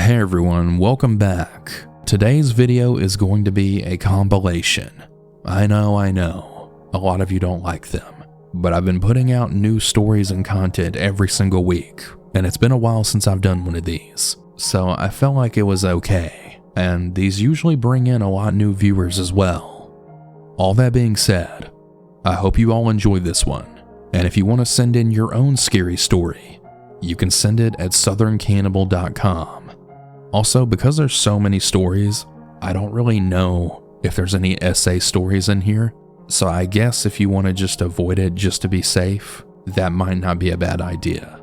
Hey everyone, welcome back. Today's video is going to be a compilation. I know, a lot of you don't like them, but I've been putting out new stories and content every single week, and it's been a while since I've done one of these, so I felt like it was okay, and these usually bring in a lot new viewers as well. All that being said, I hope you all enjoyed this one, and if you want to send in your own scary story, you can send it at southerncannibal.com. Also, because there's so many stories, I don't really know if there's any essay stories in here, so I guess if you want to just avoid it just to be safe, that might not be a bad idea.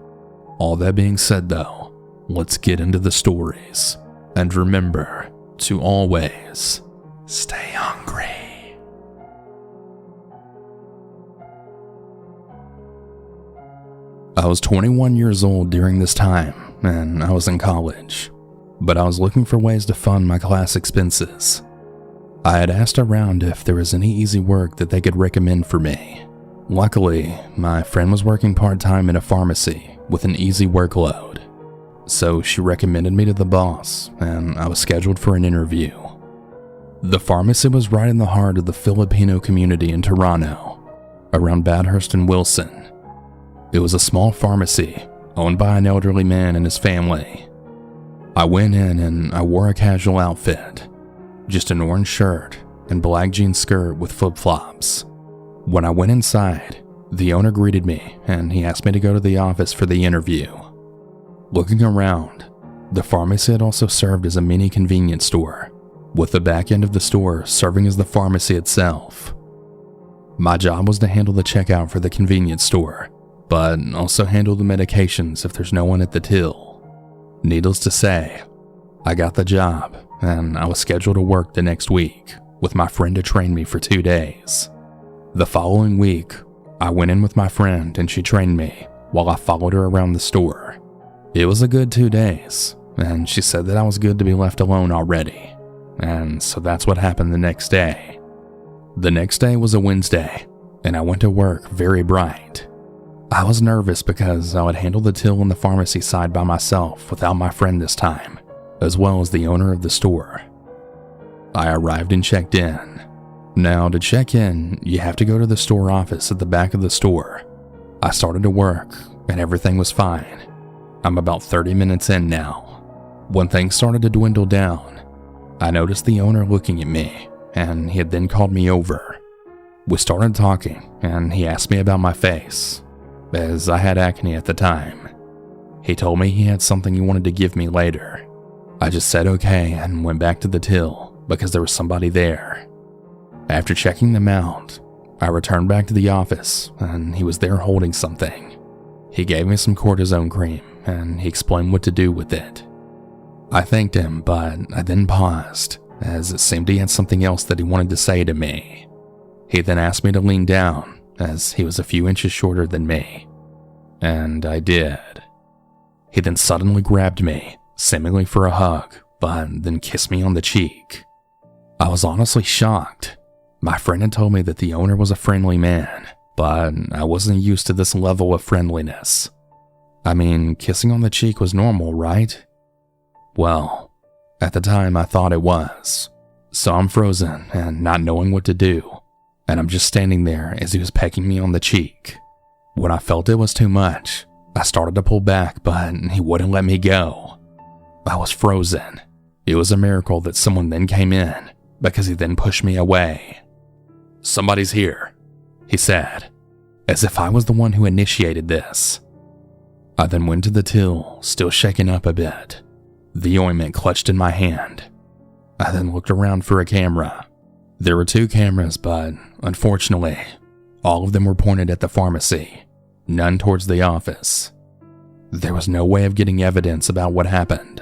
All that being said though, let's get into the stories. And remember to always stay hungry. I was 21 years old during this time, and I was in college. But I was looking for ways to fund my class expenses. I had asked around if there was any easy work that they could recommend for me. Luckily, my friend was working part-time in a pharmacy with an easy workload. So she recommended me to the boss, and I was scheduled for an interview. The pharmacy was right in the heart of the Filipino community in Toronto, around Bathurst and Wilson. It was a small pharmacy owned by an elderly man and his family. I went in and I wore a casual outfit, just an orange shirt and black jean skirt with flip-flops. When I went inside, the owner greeted me and he asked me to go to the office for the interview. Looking around, the pharmacy had also served as a mini convenience store, with the back end of the store serving as the pharmacy itself. My job was to handle the checkout for the convenience store, but also handle the medications if there's no one at the till. Needless to say, I got the job and I was scheduled to work the next week with my friend to train me for 2 days. The following week, I went in with my friend and she trained me while I followed her around the store. It was a good 2 days and she said that I was good to be left alone already, and so that's what happened the next day. The next day was a Wednesday and I went to work very bright. I was nervous because I would handle the till in the pharmacy side by myself without my friend this time, as well as the owner of the store. I arrived and checked in. Now, to check in, you have to go to the store office at the back of the store. I started to work, and everything was fine. I'm about 30 minutes in now. When things started to dwindle down, I noticed the owner looking at me, and he had then called me over. We started talking, and he asked me about my face, as I had acne at the time. He told me he had something he wanted to give me later. I just said okay and went back to the till because there was somebody there. After checking them out, I returned back to the office and he was there holding something. He gave me some cortisone cream and he explained what to do with it. I thanked him, but I then paused as it seemed he had something else that he wanted to say to me. He then asked me to lean down as he was a few inches shorter than me, and I did. He then suddenly grabbed me, seemingly for a hug, but then kissed me on the cheek. I was honestly shocked. My friend had told me that the owner was a friendly man, but I wasn't used to this level of friendliness. I mean, kissing on the cheek was normal, right? Well, at the time I thought it was, so I'm frozen and not knowing what to do. And I'm just standing there as he was pecking me on the cheek. When I felt it was too much, I started to pull back, but he wouldn't let me go. I was frozen. It was a miracle that someone then came in, because he then pushed me away. "Somebody's here," he said, as if I was the one who initiated this. I then went to the till, still shaken up a bit, the ointment clutched in my hand. I then looked around for a camera. There were 2 cameras, but unfortunately, all of them were pointed at the pharmacy, none towards the office. There was no way of getting evidence about what happened.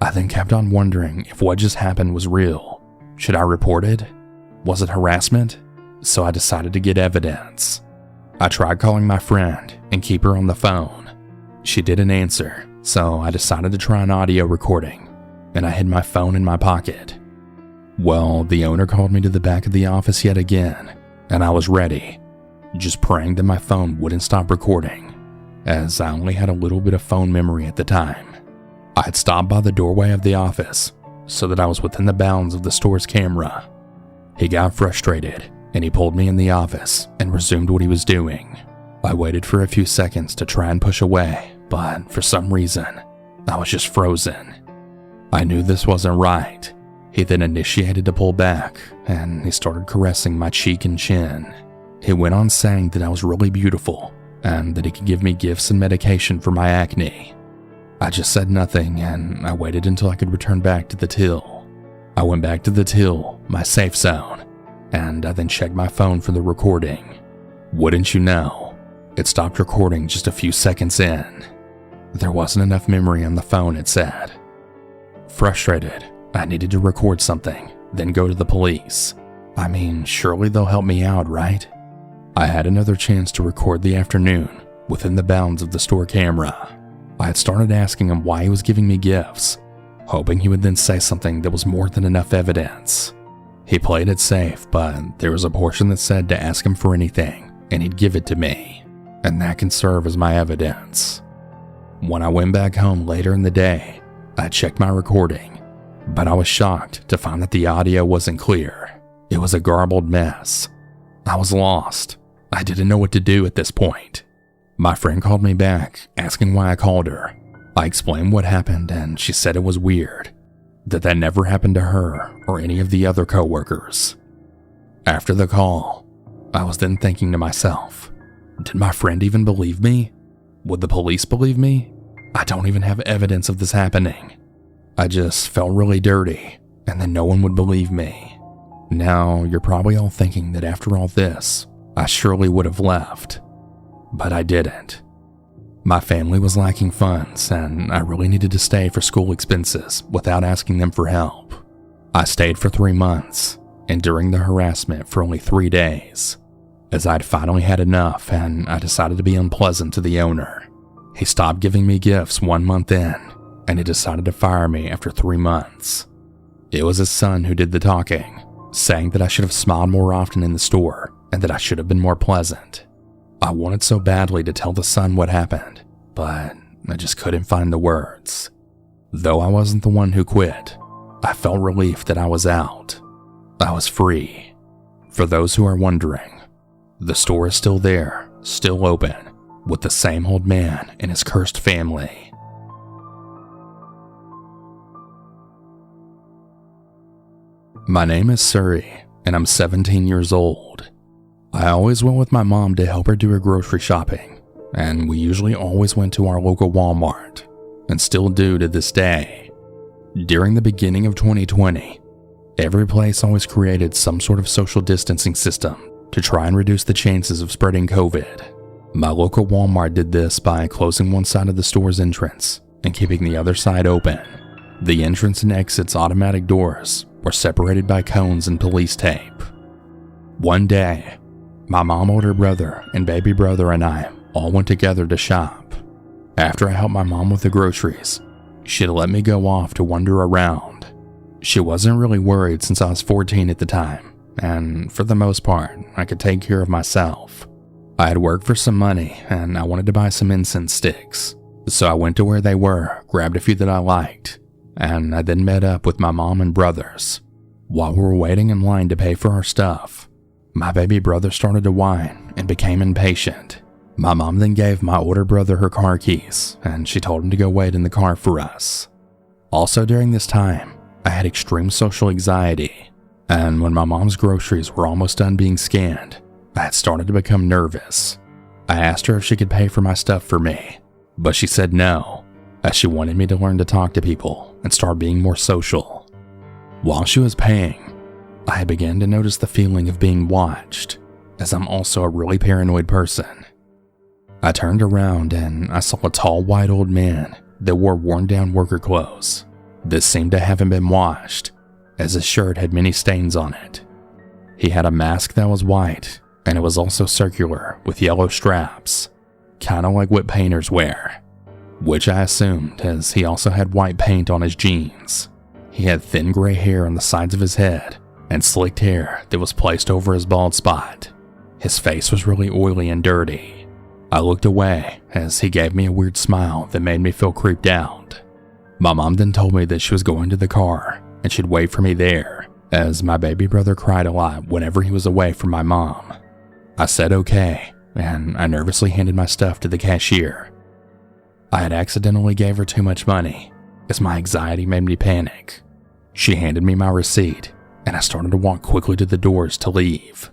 I then kept on wondering if what just happened was real. Should I report it? Was it harassment? So I decided to get evidence. I tried calling my friend and keep her on the phone. She didn't answer, so I decided to try an audio recording, and I hid my phone in my pocket. Well, the owner called me to the back of the office yet again, and I was ready, just praying that my phone wouldn't stop recording, as I only had a little bit of phone memory at the time. I had stopped by the doorway of the office so that I was within the bounds of the store's camera. He got frustrated and he pulled me in the office and resumed what he was doing. I waited for a few seconds to try and push away, but for some reason, I was just frozen. I knew this wasn't right. He then initiated to pull back and he started caressing my cheek and chin. He went on saying that I was really beautiful and that he could give me gifts and medication for my acne. I just said nothing and I waited until I could return back to the till. I went back to the till, my safe zone, and I then checked my phone for the recording. Wouldn't you know, it stopped recording just a few seconds in. There wasn't enough memory on the phone, it said. Frustrated, I needed to record something, then go to the police. I mean, surely they'll help me out, right? I had another chance to record the afternoon within the bounds of the store camera. I had started asking him why he was giving me gifts, hoping he would then say something that was more than enough evidence. He played it safe, but there was a portion that said to ask him for anything and he'd give it to me, and that can serve as my evidence. When I went back home later in the day, I checked my recording, but I was shocked to find that the audio wasn't clear. It was a garbled mess. I was lost. I didn't know what to do at this point. My friend called me back, asking why I called her. I explained what happened and she said it was weird, that never happened to her or any of the other coworkers. After the call, I was then thinking to myself, did my friend even believe me? Would the police believe me? I don't even have evidence of this happening. I just felt really dirty, and then no one would believe me. Now, you're probably all thinking that after all this, I surely would have left. But I didn't. My family was lacking funds, and I really needed to stay for school expenses without asking them for help. I stayed for 3 months, enduring the harassment for only 3 days, as I'd finally had enough and I decided to be unpleasant to the owner. He stopped giving me gifts 1 month in, and he decided to fire me after 3 months. It was his son who did the talking, saying that I should have smiled more often in the store and that I should have been more pleasant. I wanted so badly to tell the son what happened, but I just couldn't find the words. Though I wasn't the one who quit, I felt relief that I was out. I was free. For those who are wondering, the store is still there, still open, with the same old man and his cursed family. My name is Suri, and I'm 17 years old. I always went with my mom to help her do her grocery shopping, and we usually always went to our local Walmart, and still do to this day. During the beginning of 2020, every place always created some sort of social distancing system to try and reduce the chances of spreading COVID. My local Walmart did this by closing one side of the store's entrance and keeping the other side open. The entrance and exit's automatic doors were separated by cones and police tape. One day, my mom, older brother, and baby brother and I all went together to shop. After I helped my mom with the groceries, she'd let me go off to wander around. She wasn't really worried since I was 14 at the time, and for the most part, I could take care of myself. I had worked for some money, and I wanted to buy some incense sticks, so I went to where they were, grabbed a few that I liked, and I then met up with my mom and brothers. While we were waiting in line to pay for our stuff, my baby brother started to whine and became impatient. My mom then gave my older brother her car keys, and she told him to go wait in the car for us. Also during this time, I had extreme social anxiety, and when my mom's groceries were almost done being scanned, I had started to become nervous. I asked her if she could pay for my stuff for me, but she said no, as she wanted me to learn to talk to people and start being more social. While she was paying, I began to notice the feeling of being watched, as I'm also a really paranoid person. I turned around and I saw a tall white old man that wore worn down worker clothes. This seemed to haven't been washed, as his shirt had many stains on it. He had a mask that was white, and it was also circular with yellow straps, kinda like what painters wear, which I assumed as he also had white paint on his jeans. He had thin gray hair on the sides of his head and slicked hair that was placed over his bald spot. His face was really oily and dirty. I looked away as he gave me a weird smile that made me feel creeped out. My mom then told me that she was going to the car and she'd wait for me there, as my baby brother cried a lot whenever he was away from my mom. I said okay, and I nervously handed my stuff to the cashier. I had accidentally gave her too much money, as my anxiety made me panic. She handed me my receipt, and I started to walk quickly to the doors to leave.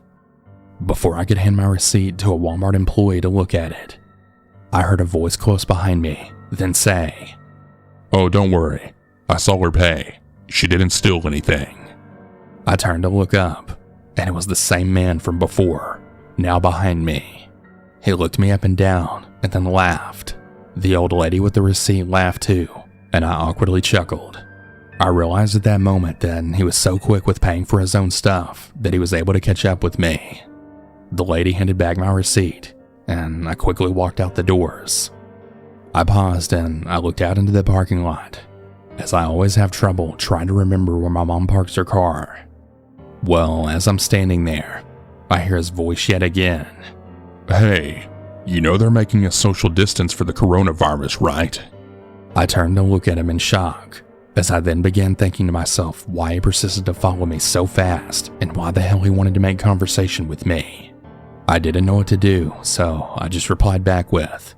Before I could hand my receipt to a Walmart employee to look at it, I heard a voice close behind me then say, "Oh, don't worry. I saw her pay. She didn't steal anything." I turned to look up, and it was the same man from before, now behind me. He looked me up and down and then laughed. The old lady with the receipt laughed too, and I awkwardly chuckled. I realized at that moment that he was so quick with paying for his own stuff that he was able to catch up with me. The lady handed back my receipt, and I quickly walked out the doors. I paused and I looked out into the parking lot, as I always have trouble trying to remember where my mom parks her car. Well, as I'm standing there, I hear his voice yet again. "Hey, you know they're making a social distance for the coronavirus, right?" I turned to look at him in shock, as I then began thinking to myself why he persisted to follow me so fast and why the hell he wanted to make conversation with me. I didn't know what to do, so I just replied back with,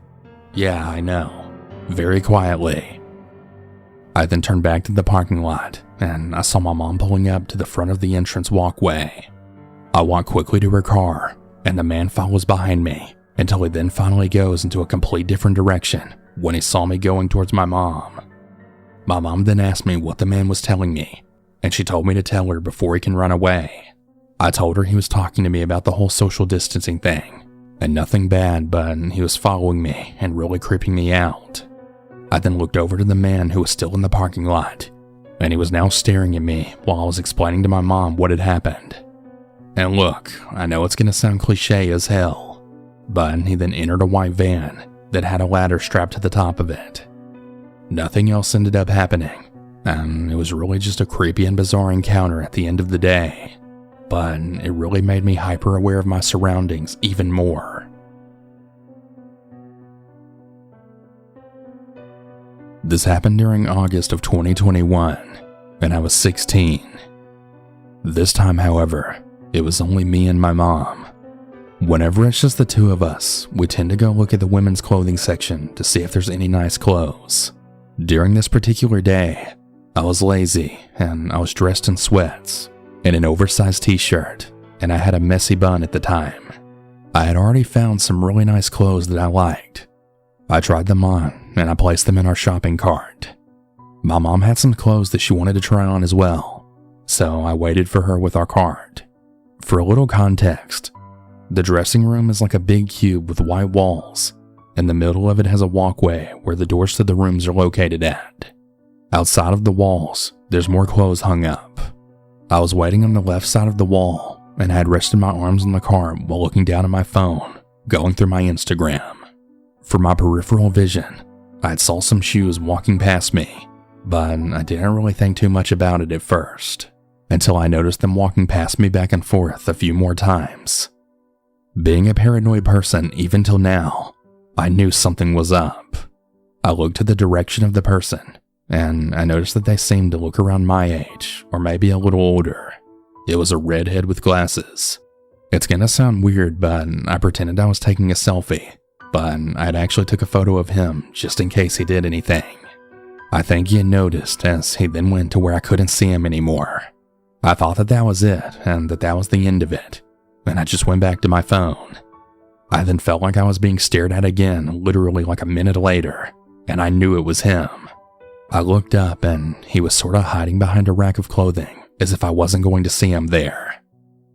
"Yeah, I know," very quietly. I then turned back to the parking lot, and I saw my mom pulling up to the front of the entrance walkway. I walk quickly to her car, and the man follows behind me until he then finally goes into a complete different direction when he saw me going towards my mom. My mom then asked me what the man was telling me, and she told me to tell her before he can run away. I told her he was talking to me about the whole social distancing thing, and nothing bad, but he was following me and really creeping me out. I then looked over to the man who was still in the parking lot, and he was now staring at me while I was explaining to my mom what had happened. And look, I know it's gonna sound cliche as hell, but he then entered a white van that had a ladder strapped to the top of it. Nothing else ended up happening, and it was really just a creepy and bizarre encounter at the end of the day. But it really made me hyper aware of my surroundings even more. This happened during August of 2021, and I was 16. This time, however, it was only me and my mom. Whenever it's just the two of us, we tend to go look at the women's clothing section to see if there's any nice clothes. During this particular day, I was lazy and I was dressed in sweats and an oversized t-shirt, and I had a messy bun at the time. I had already found some really nice clothes that I liked. I tried them on and I placed them in our shopping cart. My mom had some clothes that she wanted to try on as well, so I waited for her with our cart. For a little context, the dressing room is like a big cube with white walls, and the middle of it has a walkway where the doors to the rooms are located at. Outside of the walls, there's more clothes hung up. I was waiting on the left side of the wall and had rested my arms on the cart while looking down at my phone, going through my Instagram. For my peripheral vision, I had saw some shoes walking past me, but I didn't really think too much about it at first, until I noticed them walking past me back and forth a few more times. Being a paranoid person even till now, I knew something was up. I looked to the direction of the person, and I noticed that they seemed to look around my age, or maybe a little older. It was a redhead with glasses. It's gonna sound weird, but I pretended I was taking a selfie, but I'd actually took a photo of him just in case he did anything. I think he had noticed, as he then went to where I couldn't see him anymore. I thought that that was it, and that was the end of it, and I just went back to my phone. I then felt like I was being stared at again, literally like a minute later, and I knew it was him. I looked up and he was sort of hiding behind a rack of clothing, as if I wasn't going to see him there.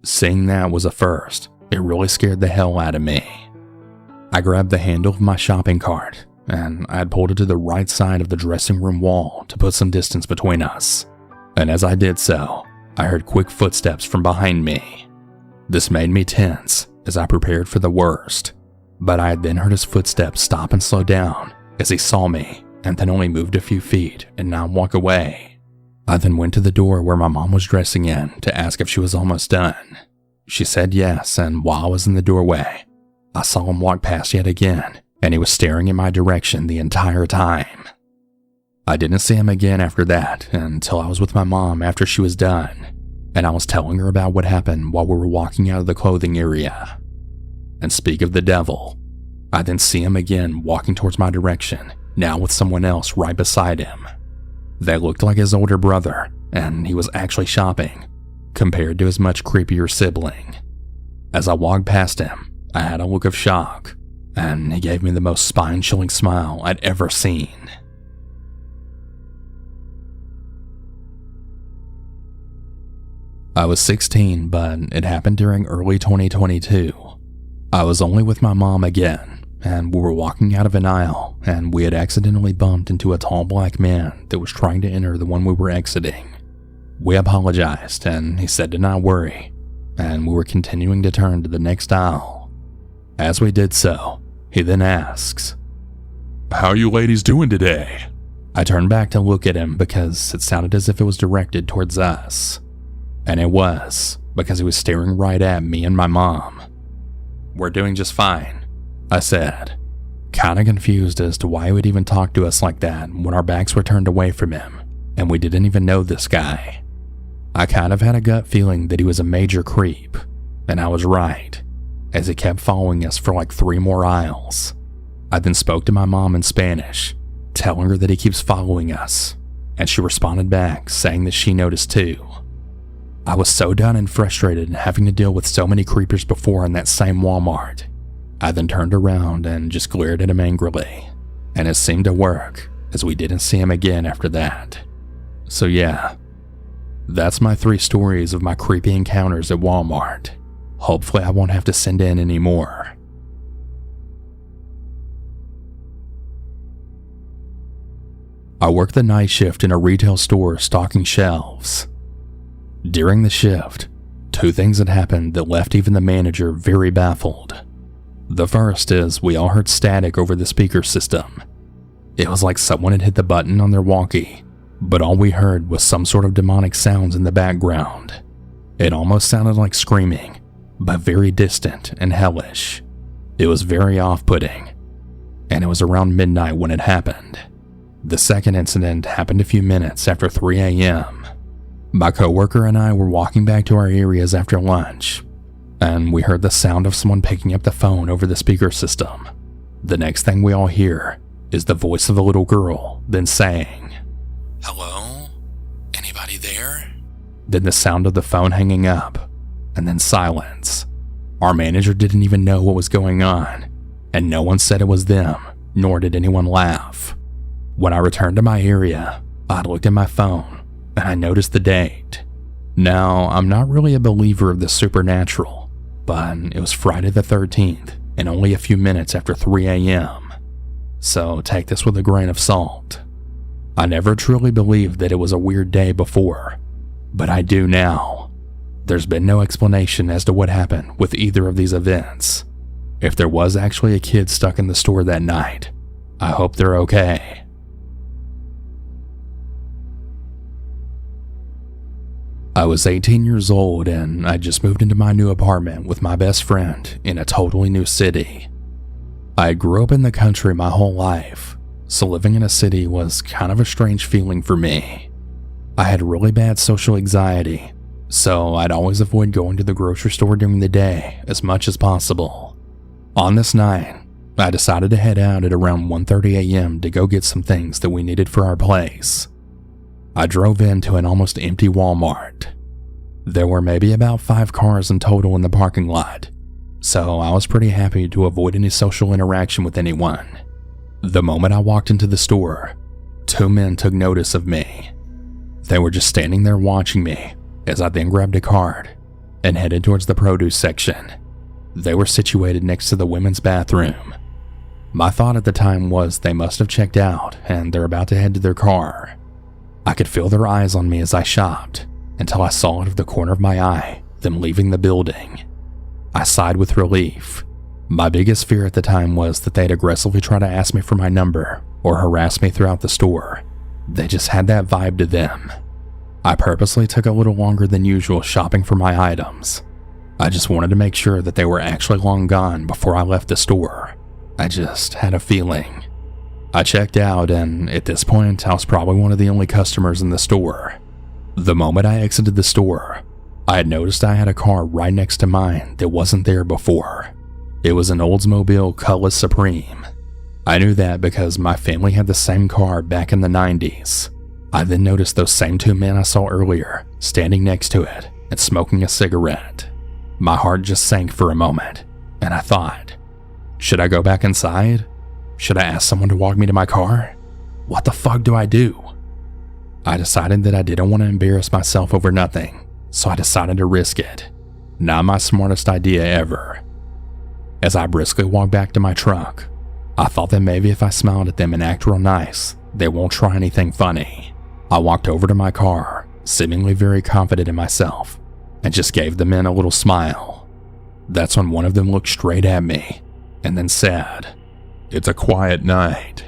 Seeing that was a first. It really scared the hell out of me. I grabbed the handle of my shopping cart, and I had pulled it to the right side of the dressing room wall to put some distance between us. And as I did so, I heard quick footsteps from behind me. This made me tense as I prepared for the worst, but I had then heard his footsteps stop and slow down as he saw me, and then only moved a few feet and not walk away. I then went to the door where my mom was dressing in to ask if she was almost done. She said yes, and while I was in the doorway, I saw him walk past yet again, and he was staring in my direction the entire time. I didn't see him again after that until I was with my mom after she was done, and I was telling her about what happened while we were walking out of the clothing area. And speak of the devil, I then see him again walking towards my direction, now with someone else right beside him. They looked like his older brother, and he was actually shopping, compared to his much creepier sibling. As I walked past him, I had a look of shock, and he gave me the most spine-chilling smile I'd ever seen. I was 16, but it happened during early 2022. I was only with my mom again, and we were walking out of an aisle, and we had accidentally bumped into a tall black man that was trying to enter the one we were exiting. We apologized, and he said to not worry, and we were continuing to turn to the next aisle. As we did so, he then asks, "How you ladies doing today?" I turned back to look at him because it sounded as if it was directed towards us. And it was, because he was staring right at me and my mom. "We're doing just fine," I said, kinda confused as to why he would even talk to us like that when our backs were turned away from him, and we didn't even know this guy. I kind of had a gut feeling that he was a major creep, and I was right, as he kept following us for like 3 more aisles. I then spoke to my mom in Spanish, telling her that he keeps following us, and she responded back saying that she noticed too. I was so done and frustrated having to deal with so many creepers before in that same Walmart. I then turned around and just glared at him angrily, and it seemed to work, as we didn't see him again after that. So yeah, that's my 3 stories of my creepy encounters at Walmart. Hopefully I won't have to send in any more. I worked the night shift in a retail store stocking shelves. During the shift, 2 things had happened that left even the manager very baffled. The first is we all heard static over the speaker system. It was like someone had hit the button on their walkie, but all we heard was some sort of demonic sounds in the background. It almost sounded like screaming, but very distant and hellish. It was very off-putting, and it was around midnight when it happened. The second incident happened a few minutes after 3 a.m. My coworker and I were walking back to our areas after lunch, and we heard the sound of someone picking up the phone over the speaker system. The next thing we all hear is the voice of a little girl, then saying, "Hello? Anybody there?" Then the sound of the phone hanging up, and then silence. Our manager didn't even know what was going on, and no one said it was them, nor did anyone laugh. When I returned to my area, I looked at my phone, and I noticed the date. Now, I'm not really a believer of the supernatural, but it was Friday the 13th, and only a few minutes after 3 a.m. So take this with a grain of salt. I never truly believed that it was a weird day before, but I do now. There's been no explanation as to what happened with either of these events. If there was actually a kid stuck in the store that night, I hope they're okay. I was 18 years old and I just moved into my new apartment with my best friend in a totally new city. I grew up in the country my whole life, so living in a city was kind of a strange feeling for me. I had really bad social anxiety, so I'd always avoid going to the grocery store during the day as much as possible. On this night, I decided to head out at around 1:30 a.m. to go get some things that we needed for our place. I drove into an almost empty Walmart. There were maybe about 5 cars in total in the parking lot, so I was pretty happy to avoid any social interaction with anyone. The moment I walked into the store, 2 men took notice of me. They were just standing there watching me as I then grabbed a card and headed towards the produce section. They were situated next to the women's bathroom. My thought at the time was they must have checked out and they're about to head to their car. I could feel their eyes on me as I shopped, until I saw out of the corner of my eye them leaving the building. I sighed with relief. My biggest fear at the time was that they'd aggressively try to ask me for my number or harass me throughout the store. They just had that vibe to them. I purposely took a little longer than usual shopping for my items. I just wanted to make sure that they were actually long gone before I left the store. I just had a feeling. I checked out, and at this point, I was probably one of the only customers in the store. The moment I exited the store, I had noticed I had a car right next to mine that wasn't there before. It was an Oldsmobile Cutlass Supreme. I knew that because my family had the same car back in the 90s. I then noticed those same two men I saw earlier standing next to it and smoking a cigarette. My heart just sank for a moment, and I thought, should I go back inside? Should I ask someone to walk me to my car? What the fuck do I do? I decided that I didn't want to embarrass myself over nothing, so I decided to risk it. Not my smartest idea ever. As I briskly walked back to my truck, I thought that maybe if I smiled at them and act real nice, they won't try anything funny. I walked over to my car, seemingly very confident in myself, and just gave the men a little smile. That's when one of them looked straight at me and then said, "It's a quiet night."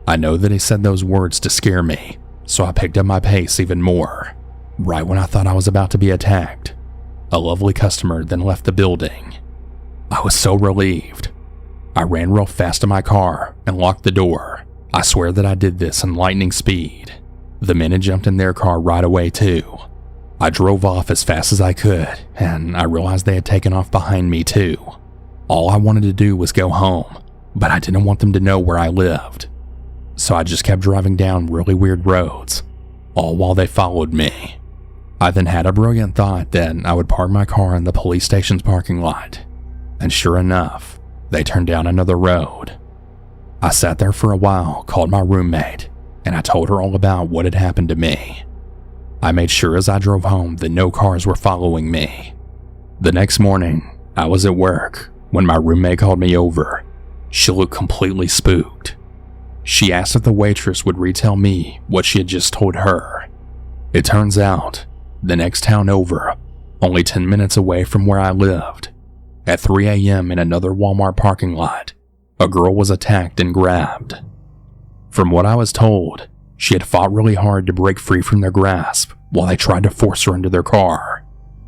I know that he said those words to scare me, so I picked up my pace even more. Right when I thought I was about to be attacked, a lovely customer then left the building. I was so relieved. I ran real fast to my car and locked the door. I swear that I did this in lightning speed. The men had jumped in their car right away too. I drove off as fast as I could, and I realized they had taken off behind me too. All I wanted to do was go home, but I didn't want them to know where I lived. So I just kept driving down really weird roads, all while they followed me. I then had a brilliant thought that I would park my car in the police station's parking lot, and sure enough, they turned down another road. I sat there for a while, called my roommate, and I told her all about what had happened to me. I made sure as I drove home that no cars were following me. The next morning, I was at work when my roommate called me over. She looked completely spooked. She asked if the waitress would retell me what she had just told her. It turns out, the next town over, only 10 minutes away from where I lived, at 3 a.m. in another Walmart parking lot, a girl was attacked and grabbed. From what I was told, she had fought really hard to break free from their grasp while they tried to force her into their car.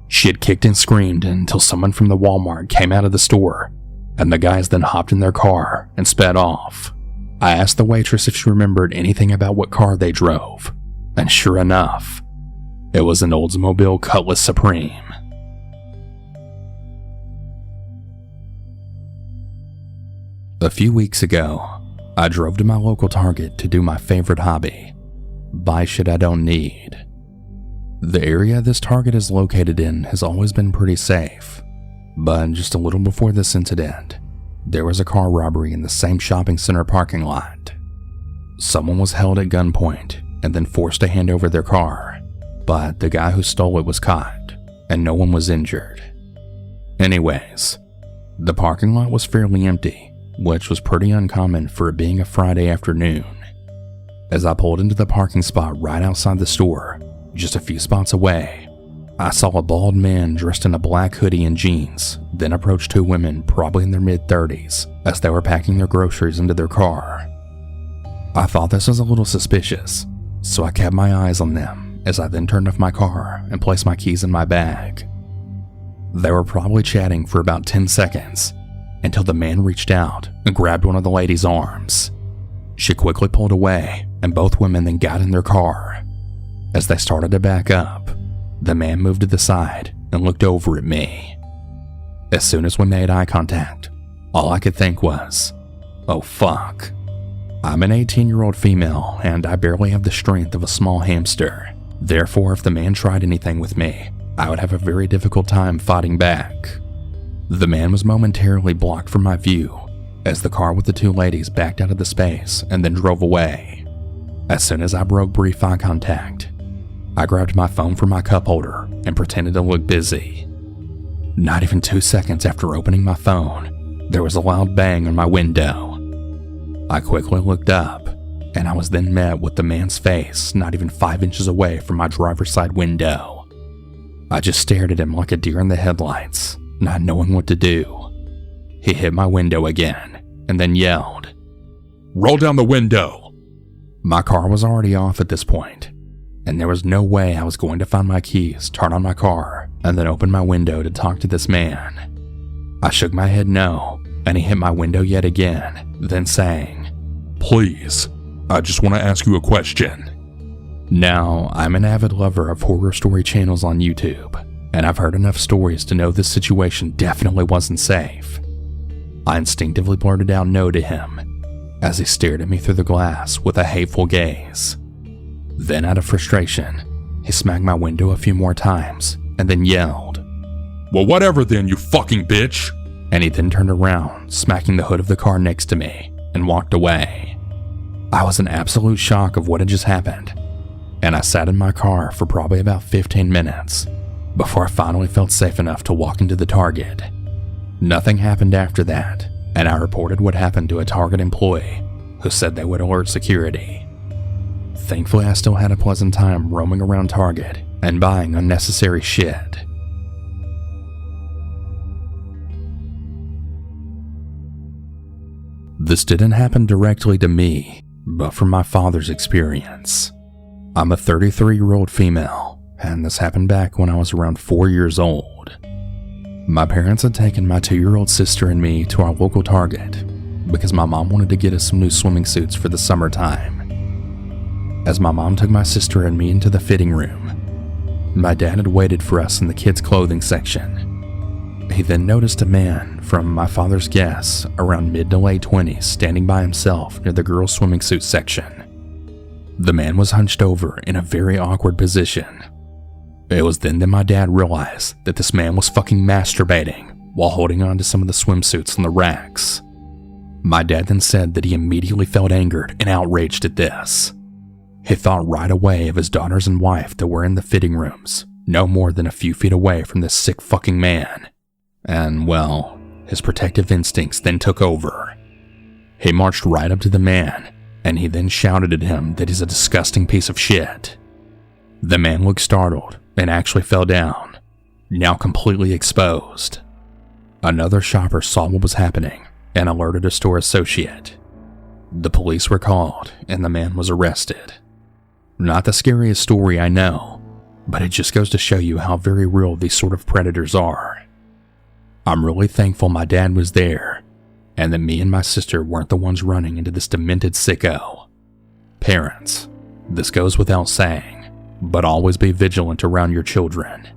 She had kicked and screamed until someone from the Walmart came out of the store, and the guys then hopped in their car and sped off. I asked the waitress if she remembered anything about what car they drove, and sure enough, it was an Oldsmobile Cutlass Supreme. A few weeks ago, I drove to my local Target to do my favorite hobby, buy shit I don't need. The area this Target is located in has always been pretty safe, but just a little before this incident, there was a car robbery in the same shopping center parking lot. Someone was held at gunpoint and then forced to hand over their car, but the guy who stole it was caught, and no one was injured. Anyways, the parking lot was fairly empty, which was pretty uncommon for it being a Friday afternoon. As I pulled into the parking spot right outside the store, just a few spots away, I saw a bald man dressed in a black hoodie and jeans then approach two women probably in their mid-30s as they were packing their groceries into their car. I thought this was a little suspicious, so I kept my eyes on them as I then turned off my car and placed my keys in my bag. They were probably chatting for about 10 seconds until the man reached out and grabbed one of the lady's arms. She quickly pulled away and both women then got in their car. As they started to back up, the man moved to the side and looked over at me. As soon as we made eye contact, all I could think was, oh fuck. I'm an 18-year-old female and I barely have the strength of a small hamster. Therefore, if the man tried anything with me, I would have a very difficult time fighting back. The man was momentarily blocked from my view as the car with the two ladies backed out of the space and then drove away. As soon as I broke brief eye contact, I grabbed my phone from my cup holder and pretended to look busy. Not even 2 seconds after opening my phone, there was a loud bang on my window. I quickly looked up, and I was then met with the man's face not even 5 inches away from my driver's side window. I just stared at him like a deer in the headlights, not knowing what to do. He hit my window again, and then yelled, "Roll down the window!" My car was already off at this point, and there was no way I was going to find my keys, turn on my car, and then open my window to talk to this man. I shook my head no, and he hit my window yet again, then saying, please. I just want to ask you a question. Now, I'm an avid lover of horror story channels on YouTube, and I've heard enough stories to know this situation definitely wasn't safe. I instinctively blurted out no to him, as he stared at me through the glass with a hateful gaze. Then, out of frustration, he smacked my window a few more times, and then yelled, "Well, whatever then, you fucking bitch!" And he then turned around, smacking the hood of the car next to me, and walked away. I was in absolute shock of what had just happened, and I sat in my car for probably about 15 minutes before I finally felt safe enough to walk into the Target. Nothing happened after that, and I reported what happened to a Target employee who said they would alert security. Thankfully, I still had a pleasant time roaming around Target and buying unnecessary shit. This didn't happen directly to me, but from my father's experience. I'm a 33-year-old female, and this happened back when I was around 4 years old. My parents had taken my 2-year-old sister and me to our local Target because my mom wanted to get us some new swimming suits for the summertime. As my mom took my sister and me into the fitting room, my dad had waited for us in the kids' clothing section. He then noticed a man from my father's guess around mid to late 20s standing by himself near the girls' swimming suit section. The man was hunched over in a very awkward position. It was then that my dad realized that this man was fucking masturbating while holding on to some of the swimsuits on the racks. My dad then said that he immediately felt angered and outraged at this. He thought right away of his daughters and wife that were in the fitting rooms, no more than a few feet away from this sick fucking man. And, well, his protective instincts then took over. He marched right up to the man, and he then shouted at him that he's a disgusting piece of shit. The man looked startled and actually fell down, now completely exposed. Another shopper saw what was happening and alerted a store associate. The police were called, and the man was arrested. Not the scariest story, I know, but it just goes to show you how very real these sort of predators are. I'm really thankful my dad was there, and that me and my sister weren't the ones running into this demented sicko. Parents, this goes without saying, but always be vigilant around your children.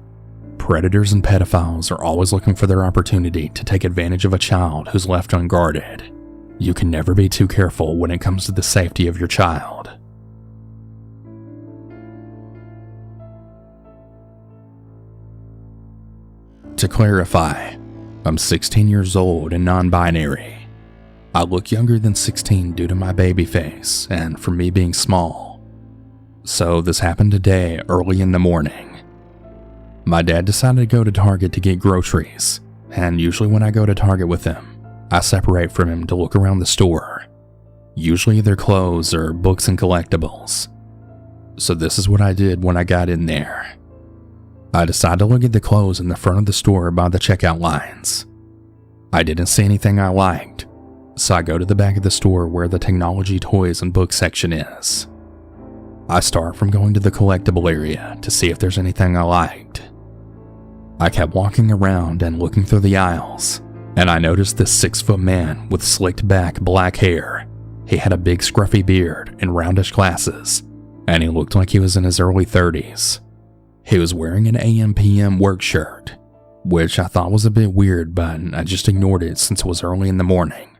Predators and pedophiles are always looking for their opportunity to take advantage of a child who's left unguarded. You can never be too careful when it comes to the safety of your child. To clarify, I'm 16 years old and non-binary. I look younger than 16 due to my baby face and from me being small. So this happened today early in the morning. My dad decided to go to Target to get groceries, and usually when I go to Target with him, I separate from him to look around the store, usually either clothes or books and collectibles. So this is what I did when I got in there. I decided to look at the clothes in the front of the store by the checkout lines. I didn't see anything I liked, so I go to the back of the store where the technology, toys, and book section is. I start from going to the collectible area to see if there's anything I liked. I kept walking around and looking through the aisles, and I noticed this 6-foot man with slicked back black hair. He had a big scruffy beard and roundish glasses, and he looked like he was in his early 30s. He was wearing an AM/PM work shirt, which I thought was a bit weird, but I just ignored it since it was early in the morning,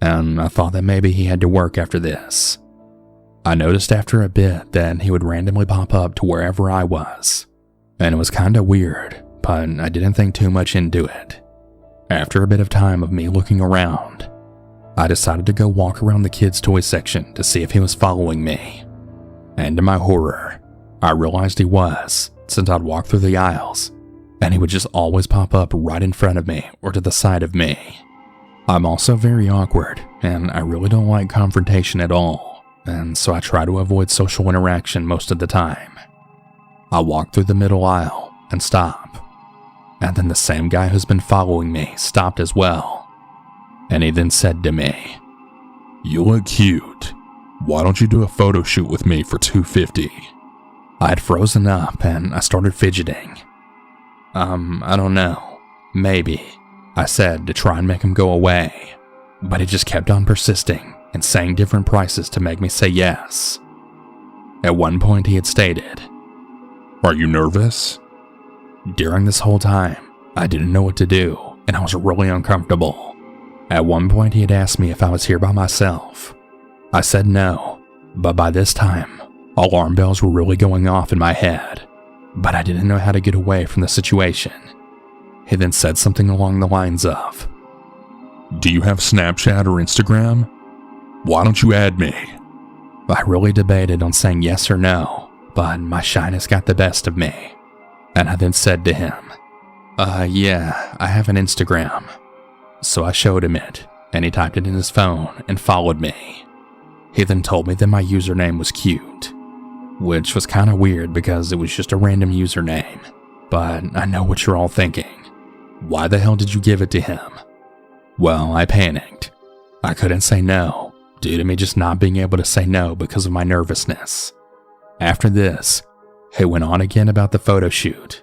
and I thought that maybe he had to work after this. I noticed after a bit that he would randomly pop up to wherever I was, and it was kinda weird, but I didn't think too much into it. After a bit of time of me looking around, I decided to go walk around the kids' toy section to see if he was following me, and to my horror, I realized he was, since I'd walk through the aisles, and he would just always pop up right in front of me or to the side of me. I'm also very awkward, and I really don't like confrontation at all, and so I try to avoid social interaction most of the time. I walk through the middle aisle and stop, and then the same guy who's been following me stopped as well, and he then said to me, "You look cute. Why don't you do a photo shoot with me for $250? I had frozen up and I started fidgeting. I don't know. Maybe, I said to try and make him go away, but he just kept on persisting and saying different prices to make me say yes. At one point he had stated, "Are you nervous?" During this whole time, I didn't know what to do, and I was really uncomfortable. At one point he had asked me if I was here by myself. I said no, but by this time, alarm bells were really going off in my head, but I didn't know how to get away from the situation. He then said something along the lines of, "Do you have Snapchat or Instagram? Why don't you add me?" I really debated on saying yes or no, but my shyness got the best of me. And I then said to him, yeah, I have an Instagram. So I showed him it, and he typed it in his phone and followed me. He then told me that my username was cute, which was kinda weird because it was just a random username. But I know what you're all thinking. Why the hell did you give it to him? Well, I panicked. I couldn't say no, due to me just not being able to say no because of my nervousness. After this, he went on again about the photo shoot,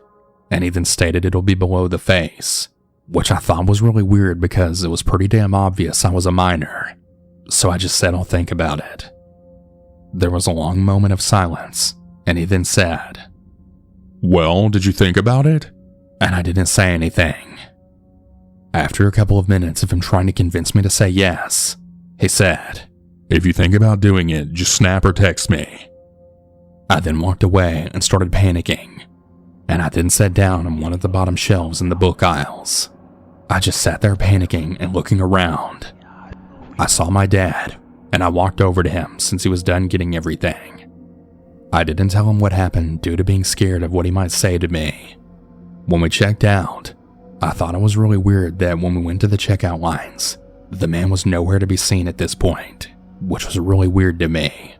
and he then stated it'll be below the face, which I thought was really weird because it was pretty damn obvious I was a minor, so I just said I'll think about it. There was a long moment of silence, and he then said, "Well, did you think about it?" And I didn't say anything. After a couple of minutes of him trying to convince me to say yes, he said, "If you think about doing it, just snap or text me." I then walked away and started panicking, and I then sat down on one of the bottom shelves in the book aisles. I just sat there panicking and looking around. I saw my dad, and I walked over to him since he was done getting everything. I didn't tell him what happened due to being scared of what he might say to me. When we checked out, I thought it was really weird that when we went to the checkout lines, the man was nowhere to be seen at this point, which was really weird to me.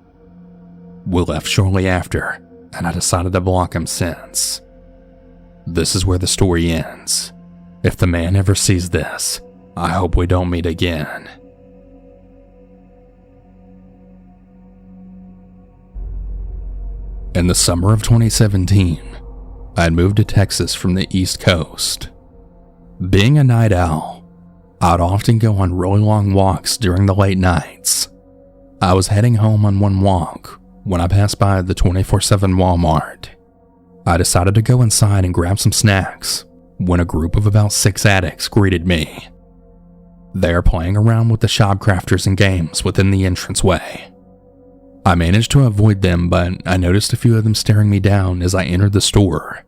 We left shortly after, and I decided to block him since. This is where the story ends. If the man ever sees this, I hope we don't meet again. In the summer of 2017, I had moved to Texas from the East Coast. Being a night owl, I'd often go on really long walks during the late nights. I was heading home on one walk when I passed by the 24/7 Walmart. I decided to go inside and grab some snacks when a group of about 6 addicts greeted me. They are playing around with the shop crafters and games within the entranceway. I managed to avoid them, but I noticed a few of them staring me down as I entered the store.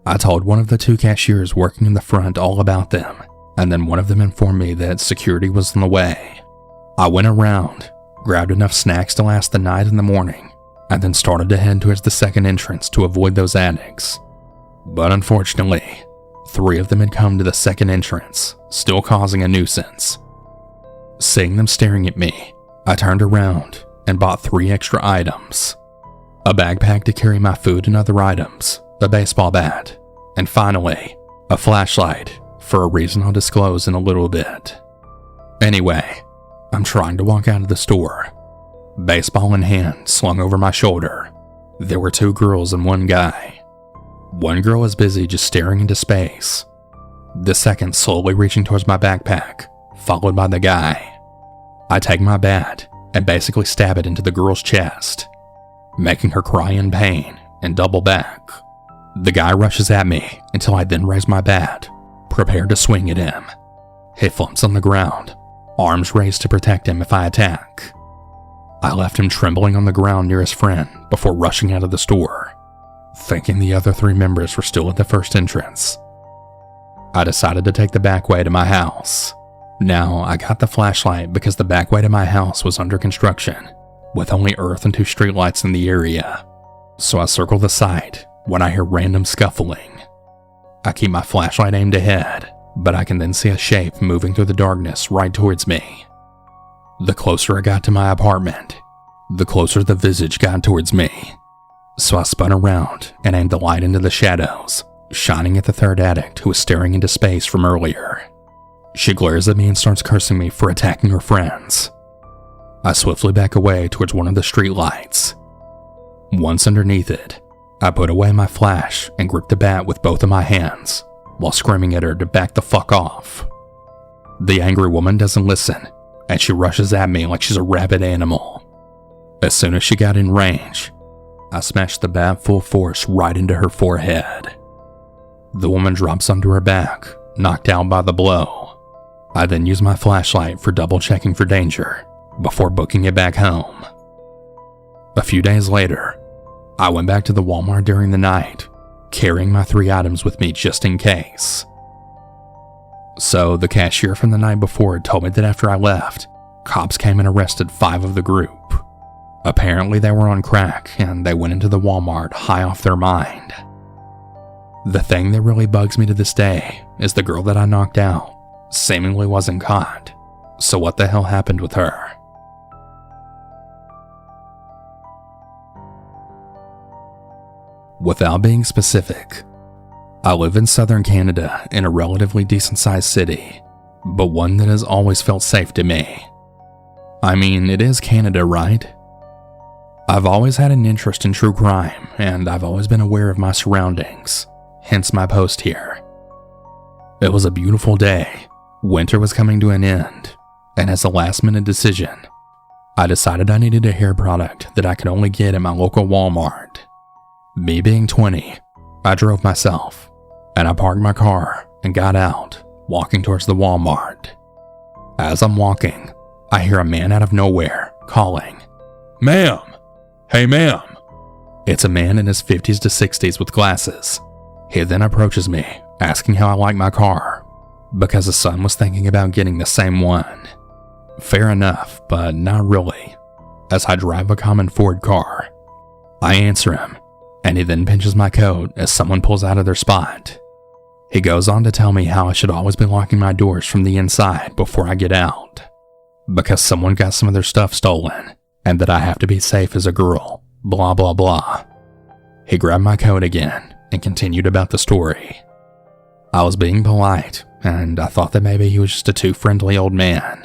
I told one of the 2 cashiers working in the front all about them, and then one of them informed me that security was on the way. I went around, grabbed enough snacks to last the night and the morning, and then started to head towards the second entrance to avoid those addicts. But unfortunately, 3 of them had come to the second entrance, still causing a nuisance. Seeing them staring at me, I turned around and bought 3 extra items. A backpack to carry my food and other items, a baseball bat, and finally, a flashlight for a reason I'll disclose in a little bit. Anyway, I'm trying to walk out of the store, baseball in hand slung over my shoulder. There were 2 girls and 1 guy. One girl was busy just staring into space, the second slowly reaching towards my backpack, followed by the guy. I take my bat and basically stab it into the girl's chest, making her cry in pain and double back. The guy rushes at me until I then raise my bat, prepared to swing at him. He flumps on the ground, arms raised to protect him if I attack. I left him trembling on the ground near his friend before rushing out of the store, thinking the other 3 members were still at the first entrance. I decided to take the back way to my house. Now, I got the flashlight because the back way to my house was under construction, with only earth and 2 streetlights in the area. So I circle the site when I hear random scuffling. I keep my flashlight aimed ahead, but I can then see a shape moving through the darkness right towards me. The closer I got to my apartment, the closer the visage got towards me. So I spun around and aimed the light into the shadows, shining at the 3rd addict who was staring into space from earlier. She glares at me and starts cursing me for attacking her friends. I swiftly back away towards one of the streetlights. Once underneath it, I put away my flash and gripped the bat with both of my hands, while screaming at her to back the fuck off. The angry woman doesn't listen, and she rushes at me like she's a rabid animal. As soon as she got in range, I smashed the bat full force right into her forehead. The woman drops onto her back, knocked out by the blow. I then use my flashlight for double checking for danger before booking it back home. A few days later, I went back to the Walmart during the night, carrying my 3 items with me just in case. So the cashier from the night before told me that after I left, cops came and arrested 5 of the group. Apparently they were on crack and they went into the Walmart high off their mind. The thing that really bugs me to this day is the girl that I knocked out seemingly wasn't caught. So what the hell happened with her? Without being specific, I live in southern Canada in a relatively decent-sized city, but one that has always felt safe to me. I mean, it is Canada, right? I've always had an interest in true crime, and I've always been aware of my surroundings, hence my post here. It was a beautiful day. Winter was coming to an end, and as a last-minute decision, I decided I needed a hair product that I could only get at my local Walmart. Me being 20, I drove myself, and I parked my car and got out, walking towards the Walmart. As I'm walking, I hear a man out of nowhere calling, "Ma'am! Hey ma'am!" It's a man in his 50s to 60s with glasses. He then approaches me, asking how I like my car, because his son was thinking about getting the same one. Fair enough, but not really, as I drive a common Ford car. I answer him, and he then pinches my coat as someone pulls out of their spot. He goes on to tell me how I should always be locking my doors from the inside before I get out, because someone got some of their stuff stolen, and that I have to be safe as a girl, blah blah blah. He grabbed my coat again and continued about the story. I was being polite, and I thought that maybe he was just a too friendly old man.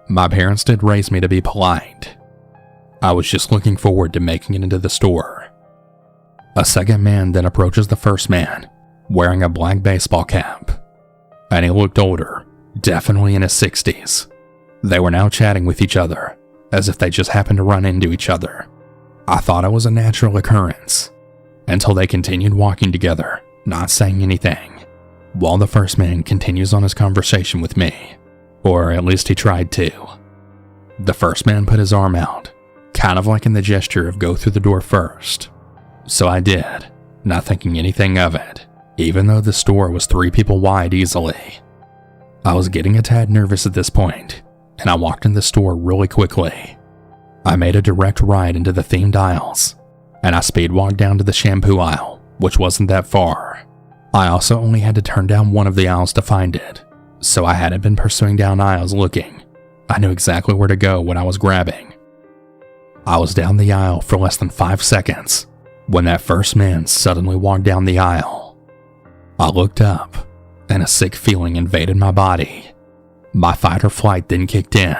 My parents did raise me to be polite. I was just looking forward to making it into the store. A second man then approaches the first man, wearing a black baseball cap, and he looked older, definitely in his 60s. They were now chatting with each other, as if they just happened to run into each other. I thought it was a natural occurrence, until they continued walking together, not saying anything, while the first man continues on his conversation with me, or at least he tried to. The first man put his arm out, kind of like in the gesture of go through the door first. So I did, not thinking anything of it, even though the store was 3 people wide easily. I was getting a tad nervous at this point, and I walked in the store really quickly. I made a direct right into the themed aisles, and I speed walked down to the shampoo aisle, which wasn't that far. I also only had to turn down one of the aisles to find it, so I hadn't been pursuing down aisles looking. I knew exactly where to go when I was grabbing. I was down the aisle for less than 5 seconds, when that first man suddenly walked down the aisle. I looked up, and a sick feeling invaded my body. My fight or flight then kicked in.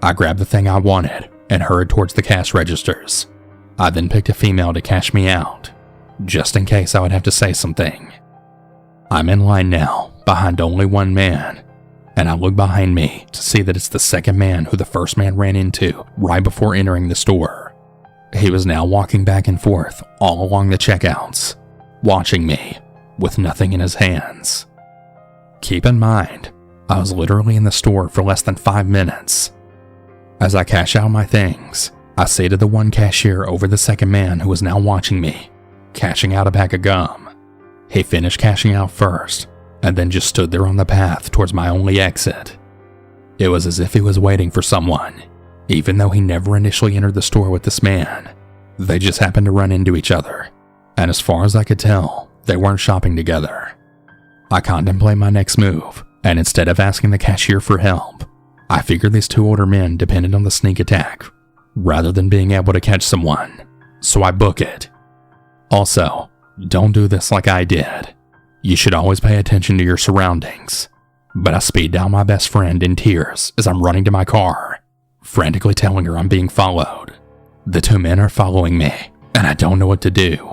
I grabbed the thing I wanted and hurried towards the cash registers. I then picked a female to cash me out, just in case I would have to say something. I'm in line now, behind only one man, and I look behind me to see that it's the second man who the first man ran into right before entering the store. He was now walking back and forth all along the checkouts, watching me, with nothing in his hands. Keep in mind, I was literally in the store for less than 5 minutes. As I cash out my things, I say to the one cashier over the second man who was now watching me, cashing out a pack of gum. He finished cashing out first, and then just stood there on the path towards my only exit. It was as if he was waiting for someone, even though he never initially entered the store with this man. They just happened to run into each other, and as far as I could tell, they weren't shopping together. I contemplate my next move, and instead of asking the cashier for help, I figured these 2 older men depended on the sneak attack, rather than being able to catch someone, so I book it. Also, don't do this like I did. You should always pay attention to your surroundings. But I speed down my best friend in tears as I'm running to my car, frantically telling her I'm being followed. The 2 men are following me, and I don't know what to do.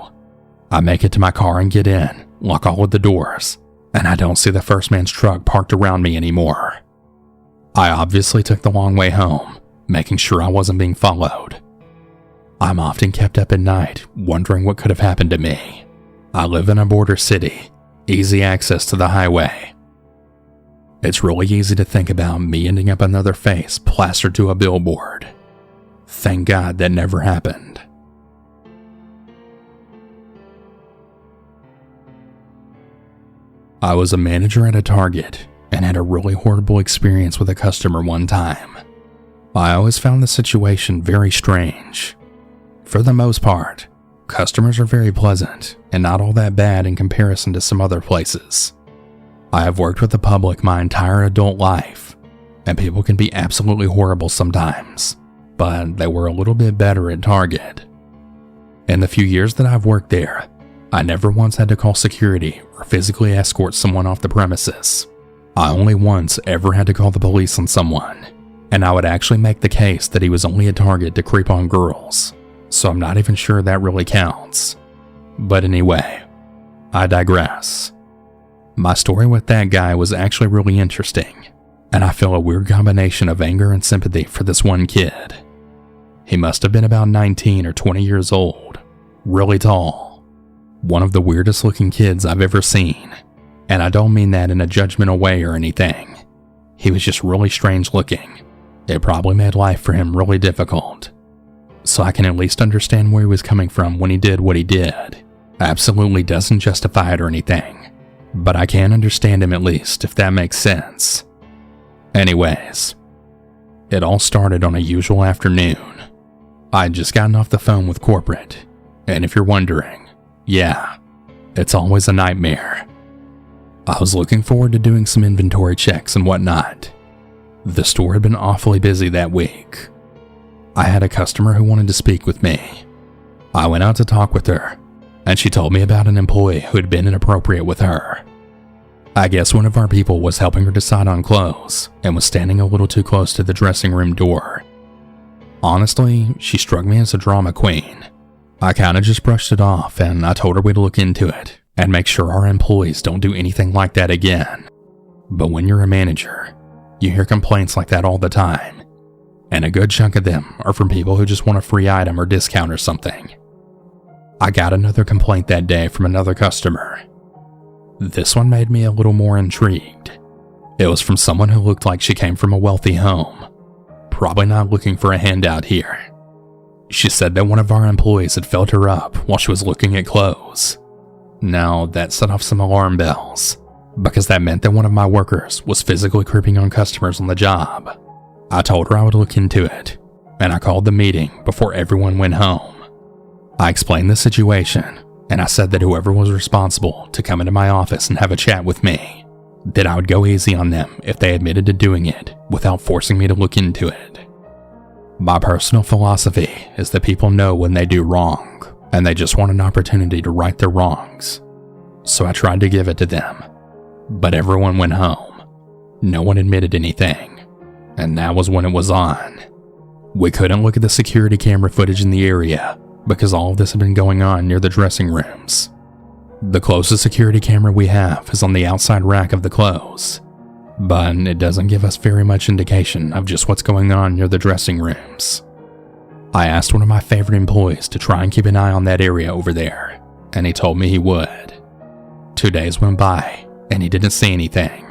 I make it to my car and get in, lock all of the doors, and I don't see the first man's truck parked around me anymore. I obviously took the long way home, making sure I wasn't being followed. I'm often kept up at night, wondering what could have happened to me. I live in a border city, easy access to the highway. It's really easy to think about me ending up another face plastered to a billboard. Thank God that never happened. I was a manager at a Target and had a really horrible experience with a customer one time. I always found the situation very strange. For the most part, customers are very pleasant and not all that bad in comparison to some other places. I have worked with the public my entire adult life, and people can be absolutely horrible sometimes, but they were a little bit better at Target. In the few years that I've worked there, I never once had to call security or physically escort someone off the premises. I only once ever had to call the police on someone, and I would actually make the case that he was only a target to creep on girls, so I'm not even sure that really counts. But anyway, I digress. My story with that guy was actually really interesting, and I feel a weird combination of anger and sympathy for this one kid. He must have been about 19 or 20 years old, really tall. One of the weirdest looking kids I've ever seen, and I don't mean that in a judgmental way or anything. He was just really strange looking. It probably made life for him really difficult. So I can at least understand where he was coming from when he did what he did. Absolutely doesn't justify it or anything, but I can understand him at least, if that makes sense. Anyways, it all started on a usual afternoon. I'd just gotten off the phone with corporate, and if you're wondering, yeah, it's always a nightmare. I was looking forward to doing some inventory checks and whatnot. The store had been awfully busy that week. I had a customer who wanted to speak with me. I went out to talk with her, and she told me about an employee who had been inappropriate with her. I guess one of our people was helping her decide on clothes and was standing a little too close to the dressing room door. Honestly, she struck me as a drama queen. I kinda just brushed it off, and I told her we'd look into it and make sure our employees don't do anything like that again. But when you're a manager, you hear complaints like that all the time, and a good chunk of them are from people who just want a free item or discount or something. I got another complaint that day from another customer. This one made me a little more intrigued. It was from someone who looked like she came from a wealthy home, probably not looking for a handout here. She said that one of our employees had filled her up while she was looking at clothes. Now, that set off some alarm bells, because that meant that one of my workers was physically creeping on customers on the job. I told her I would look into it, and I called the meeting before everyone went home. I explained the situation, and I said that whoever was responsible to come into my office and have a chat with me, that I would go easy on them if they admitted to doing it without forcing me to look into it. My personal philosophy is that people know when they do wrong, and they just want an opportunity to right their wrongs. So I tried to give it to them, but everyone went home. No one admitted anything, and that was when it was on. We couldn't look at the security camera footage in the area because all of this had been going on near the dressing rooms. The closest security camera we have is on the outside rack of the clothes, but it doesn't give us very much indication of just what's going on near the dressing rooms. I asked one of my favorite employees to try and keep an eye on that area over there, and he told me he would. 2 days went by, and he didn't see anything.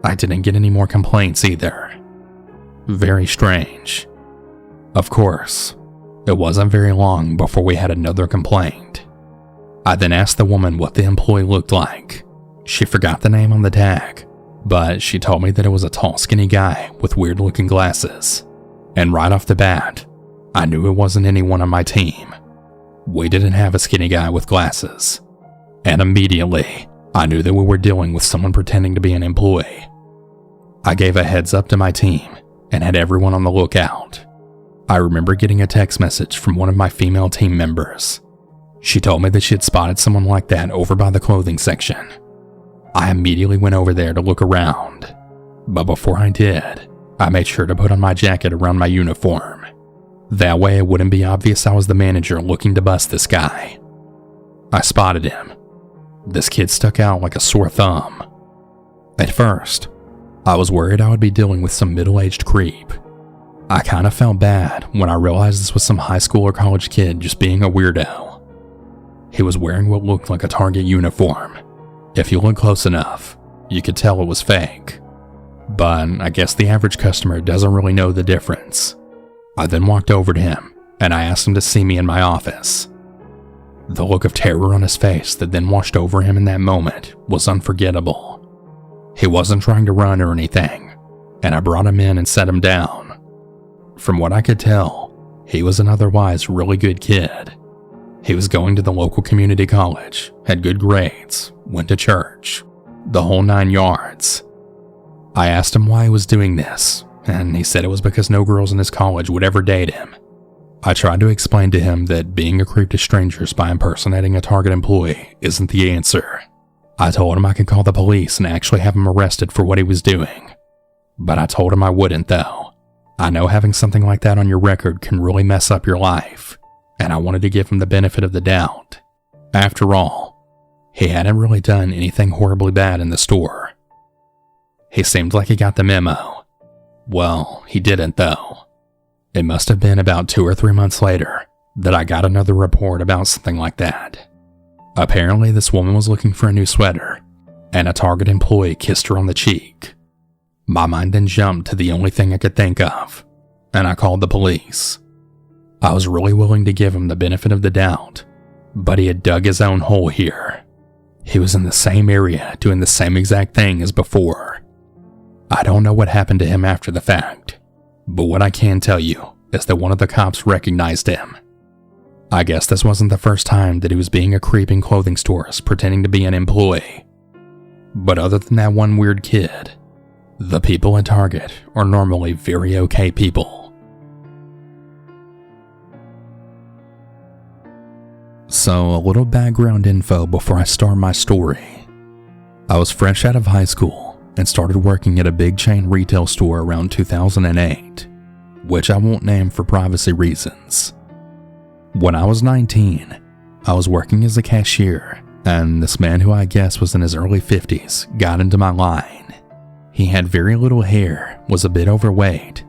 I didn't get any more complaints either. Very strange. Of course, it wasn't very long before we had another complaint. I then asked the woman what the employee looked like. She forgot the name on the tag, but she told me that it was a tall, skinny guy with weird-looking glasses. And right off the bat, I knew it wasn't anyone on my team. We didn't have a skinny guy with glasses. And immediately, I knew that we were dealing with someone pretending to be an employee. I gave a heads up to my team and had everyone on the lookout. I remember getting a text message from one of my female team members. She told me that she had spotted someone like that over by the clothing section. I immediately went over there to look around, but before I did, I made sure to put on my jacket around my uniform. That way it wouldn't be obvious I was the manager looking to bust this guy. I spotted him. This kid stuck out like a sore thumb. At first, I was worried I would be dealing with some middle-aged creep. I kinda felt bad when I realized this was some high school or college kid just being a weirdo. He was wearing what looked like a Target uniform. If you look close enough, you could tell it was fake. But I guess the average customer doesn't really know the difference. I then walked over to him and I asked him to see me in my office. The look of terror on his face that then washed over him in that moment was unforgettable. He wasn't trying to run or anything, and I brought him in and set him down. From what I could tell, he was an otherwise really good kid. He was going to the local community college, had good grades, went to church, the whole 9 yards. I asked him why he was doing this, and he said it was because no girls in his college would ever date him. I tried to explain to him that being a creep to strangers by impersonating a Target employee isn't the answer. I told him I could call the police and actually have him arrested for what he was doing. But I told him I wouldn't though. I know having something like that on your record can really mess up your life, and I wanted to give him the benefit of the doubt. After all, he hadn't really done anything horribly bad in the store. He seemed like he got the memo. Well, he didn't though. It must have been about 2 or 3 months later that I got another report about something like that. Apparently this woman was looking for a new sweater, and a Target employee kissed her on the cheek. My mind then jumped to the only thing I could think of, and I called the police. I was really willing to give him the benefit of the doubt, but he had dug his own hole here. He was in the same area doing the same exact thing as before. I don't know what happened to him after the fact, but what I can tell you is that one of the cops recognized him. I guess this wasn't the first time that he was being a creep in clothing stores pretending to be an employee. But other than that one weird kid, the people at Target are normally very okay people. So a little background info before I start my story. I was fresh out of high school and started working at a big chain retail store around 2008, which I won't name for privacy reasons. When I was 19, I was working as a cashier, and this man who I guess was in his early 50s got into my line. He had very little hair, was a bit overweight.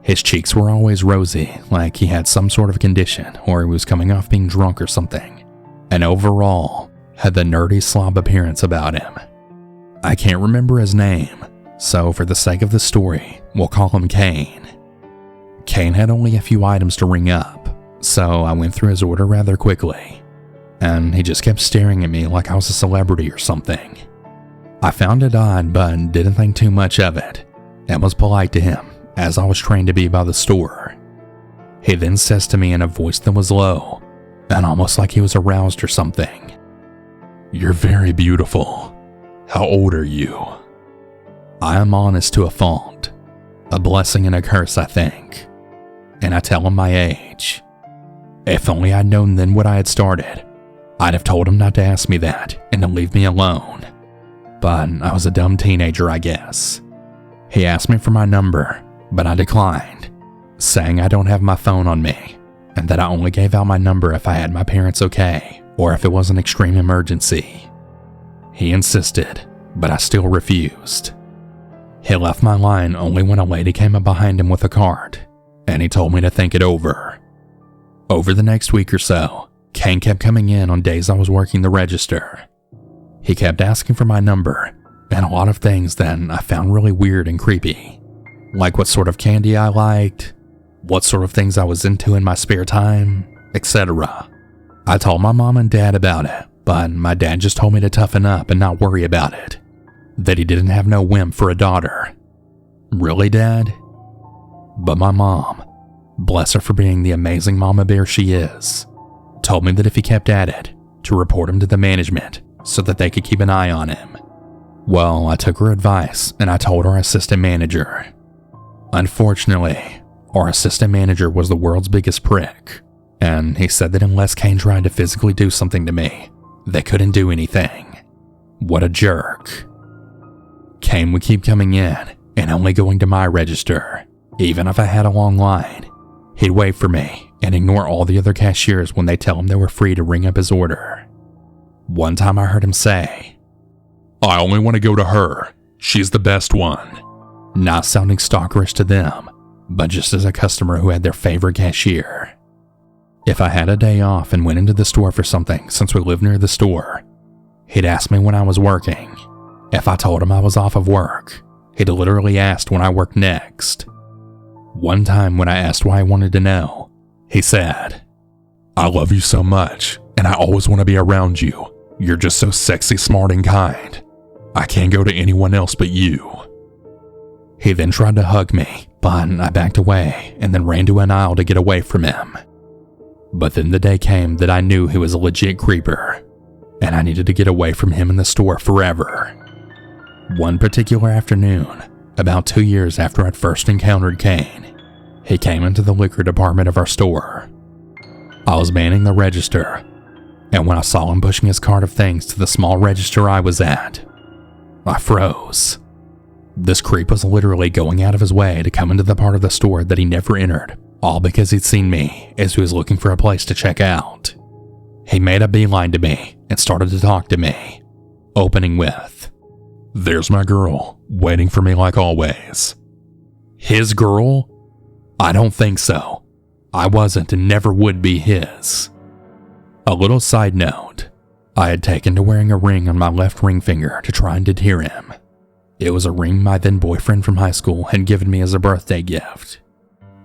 His cheeks were always rosy, like he had some sort of condition or he was coming off being drunk or something, and overall had the nerdy slob appearance about him. I can't remember his name, so for the sake of the story, we'll call him Kane. Kane had only a few items to ring up, so I went through his order rather quickly, and he just kept staring at me like I was a celebrity or something. I found it odd but didn't think too much of it, and was polite to him as I was trained to be by the store. He then says to me in a voice that was low, and almost like he was aroused or something, "You're very beautiful. How old are you?" I am honest to a fault, a blessing and a curse I think, and I tell him my age. If only I'd known then what I had started, I'd have told him not to ask me that and to leave me alone. But I was a dumb teenager, I guess. He asked me for my number, but I declined, saying I don't have my phone on me, and that I only gave out my number if I had my parents okay, or if it was an extreme emergency. He insisted, but I still refused. He left my line only when a lady came up behind him with a cart, and he told me to think it over. Over the next week or so, Kane kept coming in on days I was working the register. He kept asking for my number, and a lot of things that I found really weird and creepy. Like what sort of candy I liked, what sort of things I was into in my spare time, etc. I told my mom and dad about it, but my dad just told me to toughen up and not worry about it. That he didn't have no whim for a daughter. Really, Dad? But my mom, bless her for being the amazing mama bear she is, told me that if he kept at it, to report him to the management so that they could keep an eye on him. Well, I took her advice and I told our assistant manager. Unfortunately, our assistant manager was the world's biggest prick, and he said that unless Kane tried to physically do something to me, they couldn't do anything. What a jerk. Kane would keep coming in and only going to my register. Even if I had a long line, he'd wait for me and ignore all the other cashiers when they tell him they were free to ring up his order. One time I heard him say, "I only want to go to her. She's the best one." not sounding stalkerish to them, but just as a customer who had their favorite cashier. If I had a day off and went into the store for something since we lived near the store, he'd ask me when I was working. If I told him I was off of work, he'd literally ask when I worked next. One time when I asked why he wanted to know, he said, "I love you so much, and I always want to be around you. You're just so sexy, smart, and kind. I can't go to anyone else but you." He then tried to hug me, but I backed away and then ran to an aisle to get away from him. But then the day came that I knew he was a legit creeper, and I needed to get away from him in the store forever. One particular afternoon, about 2 years after I'd first encountered Kane, he came into the liquor department of our store. I was manning the register, and when I saw him pushing his cart of things to the small register I was at, I froze. This creep was literally going out of his way to come into the part of the store that he never entered, all because he'd seen me as he was looking for a place to check out. He made a beeline to me and started to talk to me, opening with, "There's my girl, waiting for me like always." His girl? I don't think so. I wasn't and never would be his. A little side note, I had taken to wearing a ring on my left ring finger to try and deter him. It was a ring my then boyfriend from high school had given me as a birthday gift.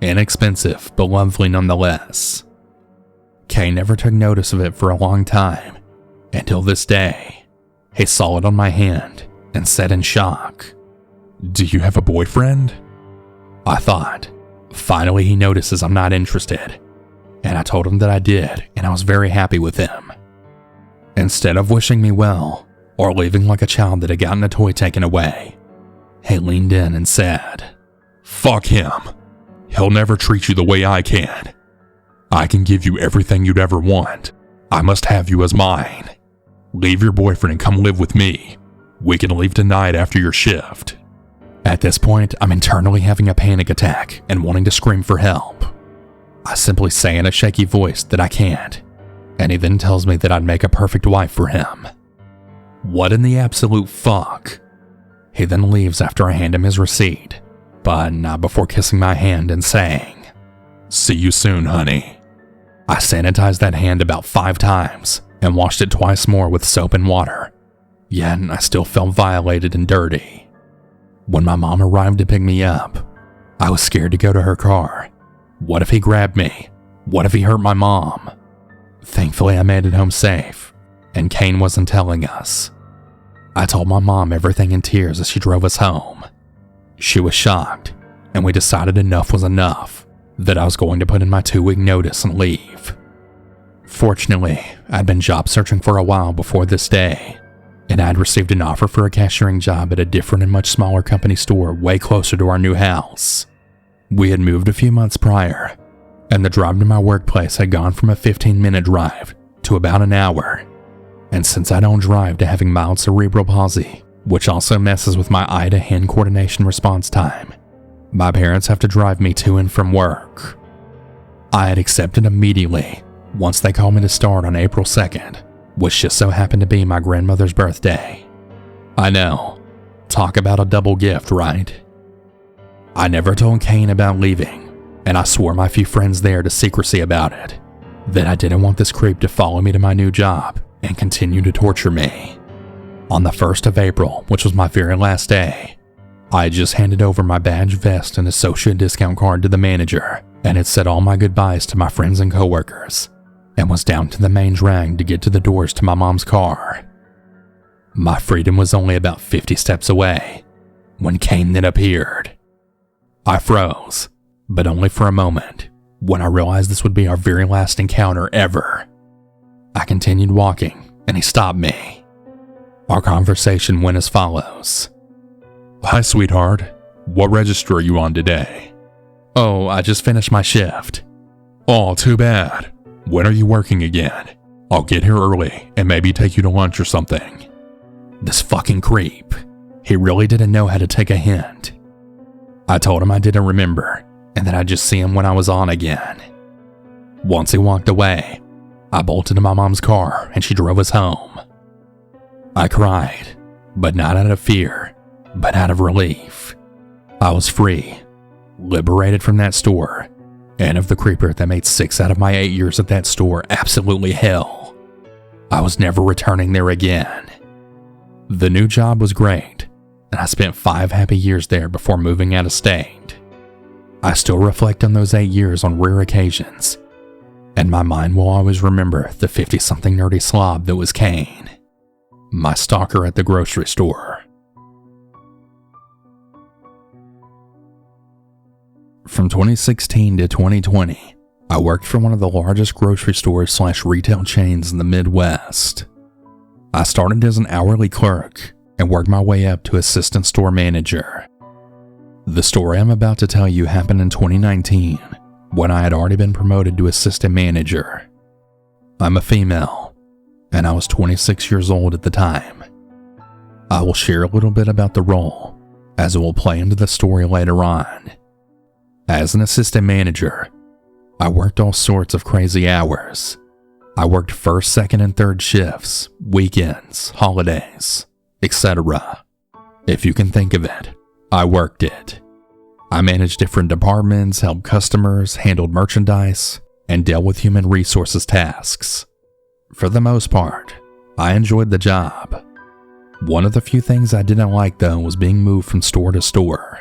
Inexpensive, but lovely nonetheless. Kay never took notice of it for a long time, until this day. He saw it on my hand and said in shock, "Do you have a boyfriend?" I thought, finally he notices I'm not interested, and I told him that I did and I was very happy with him. Instead of wishing me well, or leaving like a child that had gotten a toy taken away, he leaned in and said, "Fuck him. He'll never treat you the way I can. I can give you everything you'd ever want. I must have you as mine. Leave your boyfriend and come live with me. We can leave tonight after your shift." At this point, I'm internally having a panic attack and wanting to scream for help. I simply say in a shaky voice that I can't, and he then tells me that I'd make a perfect wife for him. What in the absolute fuck? He then leaves after I hand him his receipt, but not before kissing my hand and saying, "See you soon, honey." I sanitized that hand about 5 times and washed it twice more with soap and water, yet I still felt violated and dirty. When my mom arrived to pick me up, I was scared to go to her car. What if he grabbed me? What if he hurt my mom? Thankfully, I made it home safe, and Kane wasn't telling us. I told my mom everything in tears as she drove us home. She was shocked, and we decided enough was enough, that I was going to put in my 2-week notice and leave. Fortunately, I'd been job searching for a while before this day, and I'd received an offer for a cashiering job at a different and much smaller company store way closer to our new house. We had moved a few months prior, and the drive to my workplace had gone from a 15-minute drive to about an hour. And since I don't drive to having mild cerebral palsy, which also messes with my eye to hand coordination response time, my parents have to drive me to and from work. I had accepted immediately once they called me to start on April 2nd, which just so happened to be my grandmother's birthday. I know, talk about a double gift, right? I never told Kane about leaving, and I swore my few friends there to secrecy about it, that I didn't want this creep to follow me to my new job and continue to torture me. On the 1st of April, which was my very last day, I had just handed over my badge, vest, and associate discount card to the manager and had said all my goodbyes to my friends and coworkers, and was down to the main drag to get to the doors to my mom's car. My freedom was only about 50 steps away when Kane then appeared. I froze, but only for a moment, when I realized this would be our very last encounter ever. I continued walking, and he stopped me. Our conversation went as follows. "Hi, sweetheart. What register are you on today?" "Oh, I just finished my shift." "Oh, too bad. When are you working again? I'll get here early and maybe take you to lunch or something." This fucking creep. He really didn't know how to take a hint. I told him I didn't remember, and that I'd just see him when I was on again. Once he walked away, I bolted to my mom's car and she drove us home. I cried, but not out of fear, but out of relief. I was free, liberated from that store, and of the creeper that made 6 out of my 8 years at that store absolutely hell. I was never returning there again. The new job was great, and I spent 5 happy years there before moving out of state. I still reflect on those 8 years on rare occasions, and my mind will always remember the 50-something nerdy slob that was Kane, my stalker at the grocery store. From 2016 to 2020, I worked for one of the largest grocery stores / retail chains in the Midwest. I started as an hourly clerk and worked my way up to assistant store manager. The story I'm about to tell you happened in 2019, when I had already been promoted to assistant manager. I'm a female, and I was 26 years old at the time. I will share a little bit about the role, as it will play into the story later on. As an assistant manager, I worked all sorts of crazy hours. I worked first, second, and third shifts, weekends, holidays, etc. If you can think of it, I worked it. I managed different departments, helped customers, handled merchandise, and dealt with human resources tasks. For the most part, I enjoyed the job. One of the few things I didn't like, though, was being moved from store to store.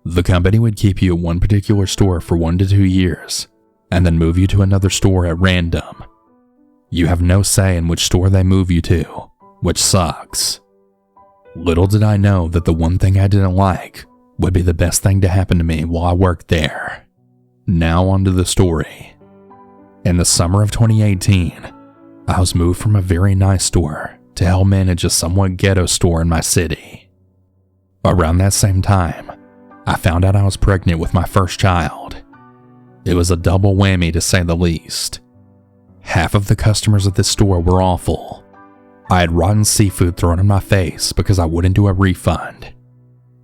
The company would keep you at one particular store for 1 to 2 years, and then move you to another store at random. You have no say in which store they move you to, which sucks. Little did I know that the one thing I didn't like would be the best thing to happen to me while I worked there. Now on to the story. In the summer of 2018, I was moved from a very nice store to help manage a somewhat ghetto store in my city. Around that same time, I found out I was pregnant with my first child. It was a double whammy to say the least. Half of the customers at this store were awful. I had rotten seafood thrown in my face because I wouldn't do a refund.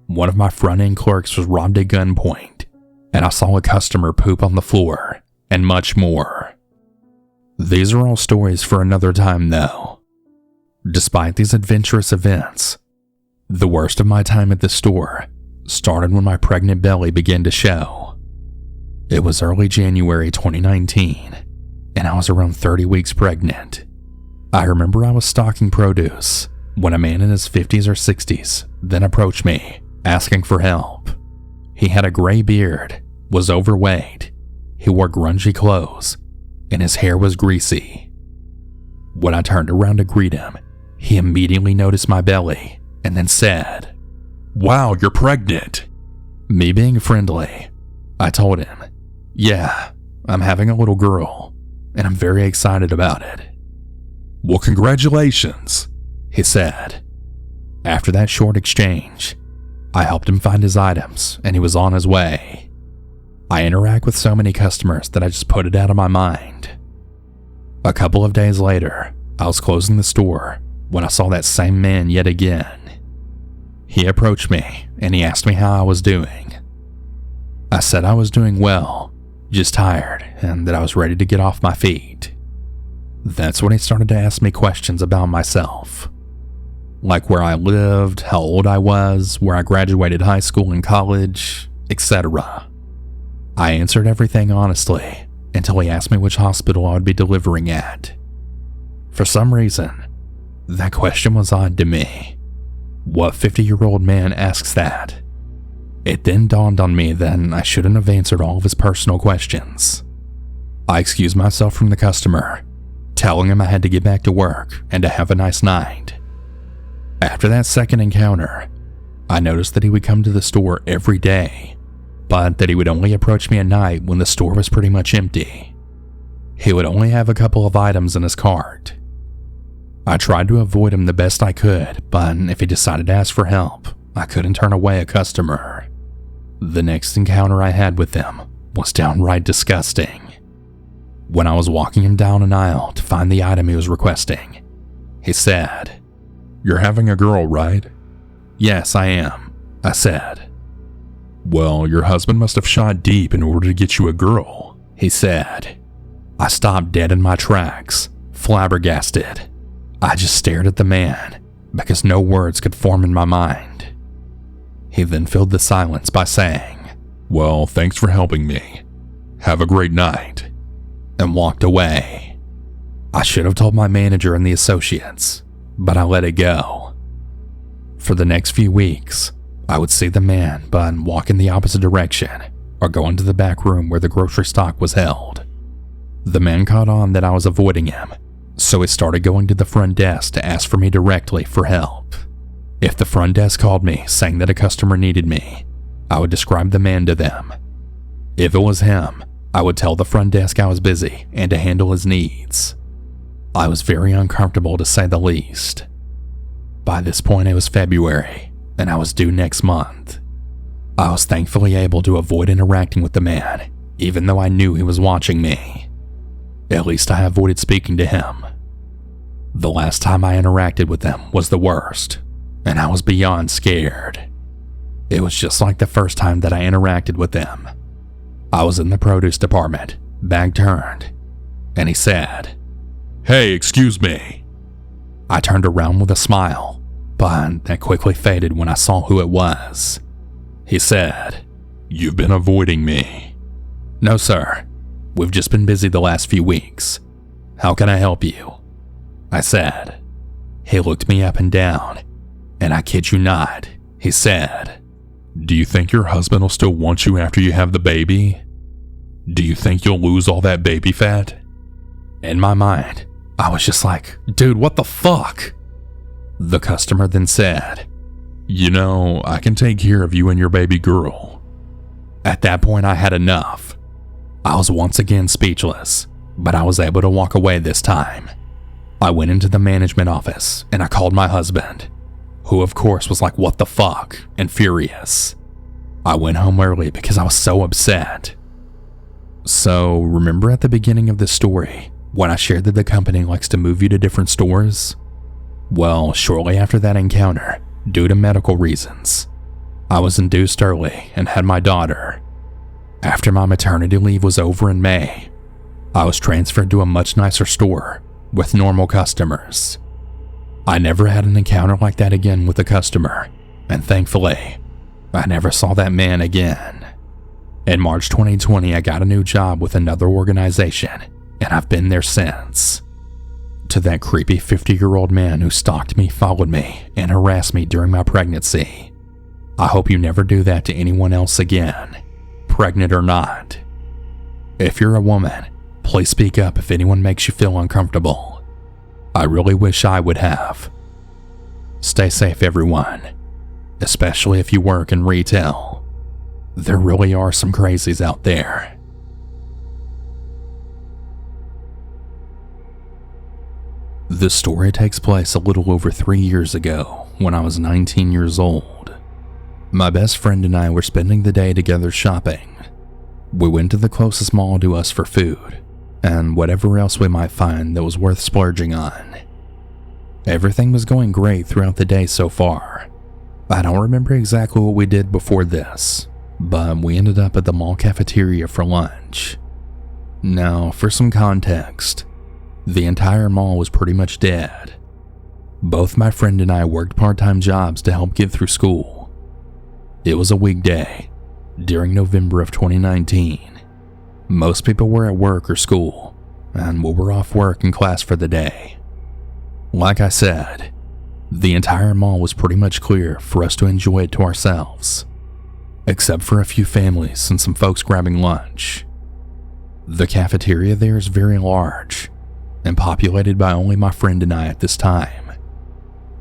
One of my front-end clerks was robbed at gunpoint, and I saw a customer poop on the floor, and much more. These are all stories for another time, though. Despite these adventurous events, the worst of my time at the store started when my pregnant belly began to show. It was early January 2019, and I was around 30 weeks pregnant. I remember I was stocking produce when a man in his 50s or 60s then approached me, asking for help. He had a gray beard, was overweight, he wore grungy clothes, and his hair was greasy. When I turned around to greet him, he immediately noticed my belly and then said, "Wow, you're pregnant." Me being friendly, I told him, "Yeah, I'm having a little girl, and I'm very excited about it." "Well, congratulations," he said. After that short exchange, I helped him find his items, and he was on his way. I interact with so many customers that I just put it out of my mind. A couple of days later, I was closing the store when I saw that same man yet again. He approached me, and he asked me how I was doing. I said I was doing well, just tired, and that I was ready to get off my feet. That's when he started to ask me questions about myself. Like where I lived, how old I was, where I graduated high school and college, etc. I answered everything honestly until he asked me which hospital I would be delivering at. For some reason, that question was odd to me. What 50-year-old man asks that? It then dawned on me that I shouldn't have answered all of his personal questions. I excused myself from the customer, telling him I had to get back to work and to have a nice night. After that second encounter, I noticed that he would come to the store every day, but that he would only approach me at night when the store was pretty much empty. He would only have a couple of items in his cart. I tried to avoid him the best I could, but if he decided to ask for help, I couldn't turn away a customer. The next encounter I had with him was downright disgusting. When I was walking him down an aisle to find the item he was requesting, he said, "You're having a girl, right?" "Yes, I am," I said. "Well, your husband must have shot deep in order to get you a girl," he said. I stopped dead in my tracks, flabbergasted. I just stared at the man because no words could form in my mind. He then filled the silence by saying, "Well, thanks for helping me. Have a great night," and walked away. I should have told my manager and the associates, but I let it go. For the next few weeks, I would see the man but walk in the opposite direction or go into the back room where the grocery stock was held. The man caught on that I was avoiding him, so he started going to the front desk to ask for me directly for help. If the front desk called me saying that a customer needed me, I would describe the man to them. If it was him, I would tell the front desk I was busy and to handle his needs. I was very uncomfortable to say the least. By this point it was February, and I was due next month. I was thankfully able to avoid interacting with the man, even though I knew he was watching me. At least I avoided speaking to him. The last time I interacted with him was the worst, and I was beyond scared. It was just like the first time that I interacted with him. I was in the produce department, back turned, and he said, "Hey, excuse me." I turned around with a smile, but that quickly faded when I saw who it was. He said, "You've been avoiding me." "No, sir. We've just been busy the last few weeks. How can I help you?" I said. He looked me up and down, and I kid you not, he said, "Do you think your husband will still want you after you have the baby? Do you think you'll lose all that baby fat?" In my mind, I was just like, dude, what the fuck? The customer then said, "You know, I can take care of you and your baby girl." At that point, I had enough. I was once again speechless, but I was able to walk away this time. I went into the management office and I called my husband, who of course was like, what the fuck, and furious. I went home early because I was so upset. So, remember at the beginning of this story, when I shared that the company likes to move you to different stores? Well, shortly after that encounter, due to medical reasons, I was induced early and had my daughter. After my maternity leave was over in May, I was transferred to a much nicer store with normal customers. I never had an encounter like that again with a customer, and thankfully, I never saw that man again. In March 2020, I got a new job with another organization, and I've been there since. To that creepy 50-year-old man who stalked me, followed me, and harassed me during my pregnancy, I hope you never do that to anyone else again, pregnant or not. If you're a woman, please speak up if anyone makes you feel uncomfortable. I really wish I would have. Stay safe, everyone, especially if you work in retail. There really are some crazies out there. This story takes place a little over 3 years ago when I was 19 years old. My best friend and I were spending the day together shopping. We went to the closest mall to us for food, and whatever else we might find that was worth splurging on. Everything was going great throughout the day so far. I don't remember exactly what we did before this, but we ended up at the mall cafeteria for lunch. Now, for some context, the entire mall was pretty much dead. Both my friend and I worked part-time jobs to help get through school. It was a weekday, during November of 2019. Most people were at work or school, and we were off work and class for the day. Like I said, the entire mall was pretty much clear for us to enjoy it to ourselves, except for a few families and some folks grabbing lunch. The cafeteria there is very large, and populated by only my friend and I at this time.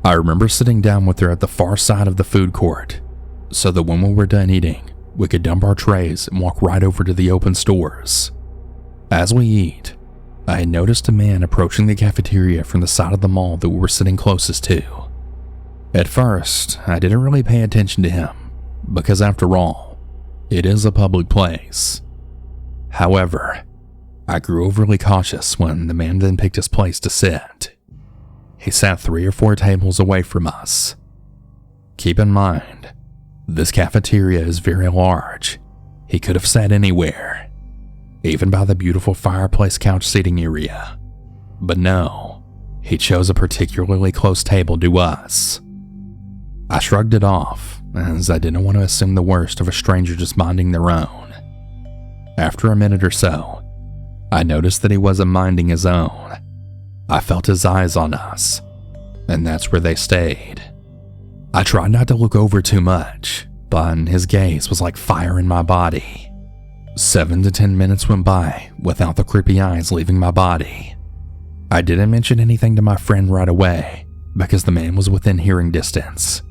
I remember sitting down with her at the far side of the food court, so that when we were done eating, we could dump our trays and walk right over to the open stores. As we eat, I had noticed a man approaching the cafeteria from the side of the mall that we were sitting closest to. At first, I didn't really pay attention to him, because after all, it is a public place. However, I grew overly cautious when the man then picked his place to sit. He sat 3 or 4 tables away from us. Keep in mind, this cafeteria is very large. He could have sat anywhere, even by the beautiful fireplace couch seating area. But no, he chose a particularly close table to us. I shrugged it off, as I didn't want to assume the worst of a stranger just minding their own. After a minute or so, I noticed that he wasn't minding his own. I felt his eyes on us, and that's where they stayed. I tried not to look over too much, but his gaze was like fire in my body. 7 to 10 minutes went by without the creepy eyes leaving my body. I didn't mention anything to my friend right away because the man was within hearing distance.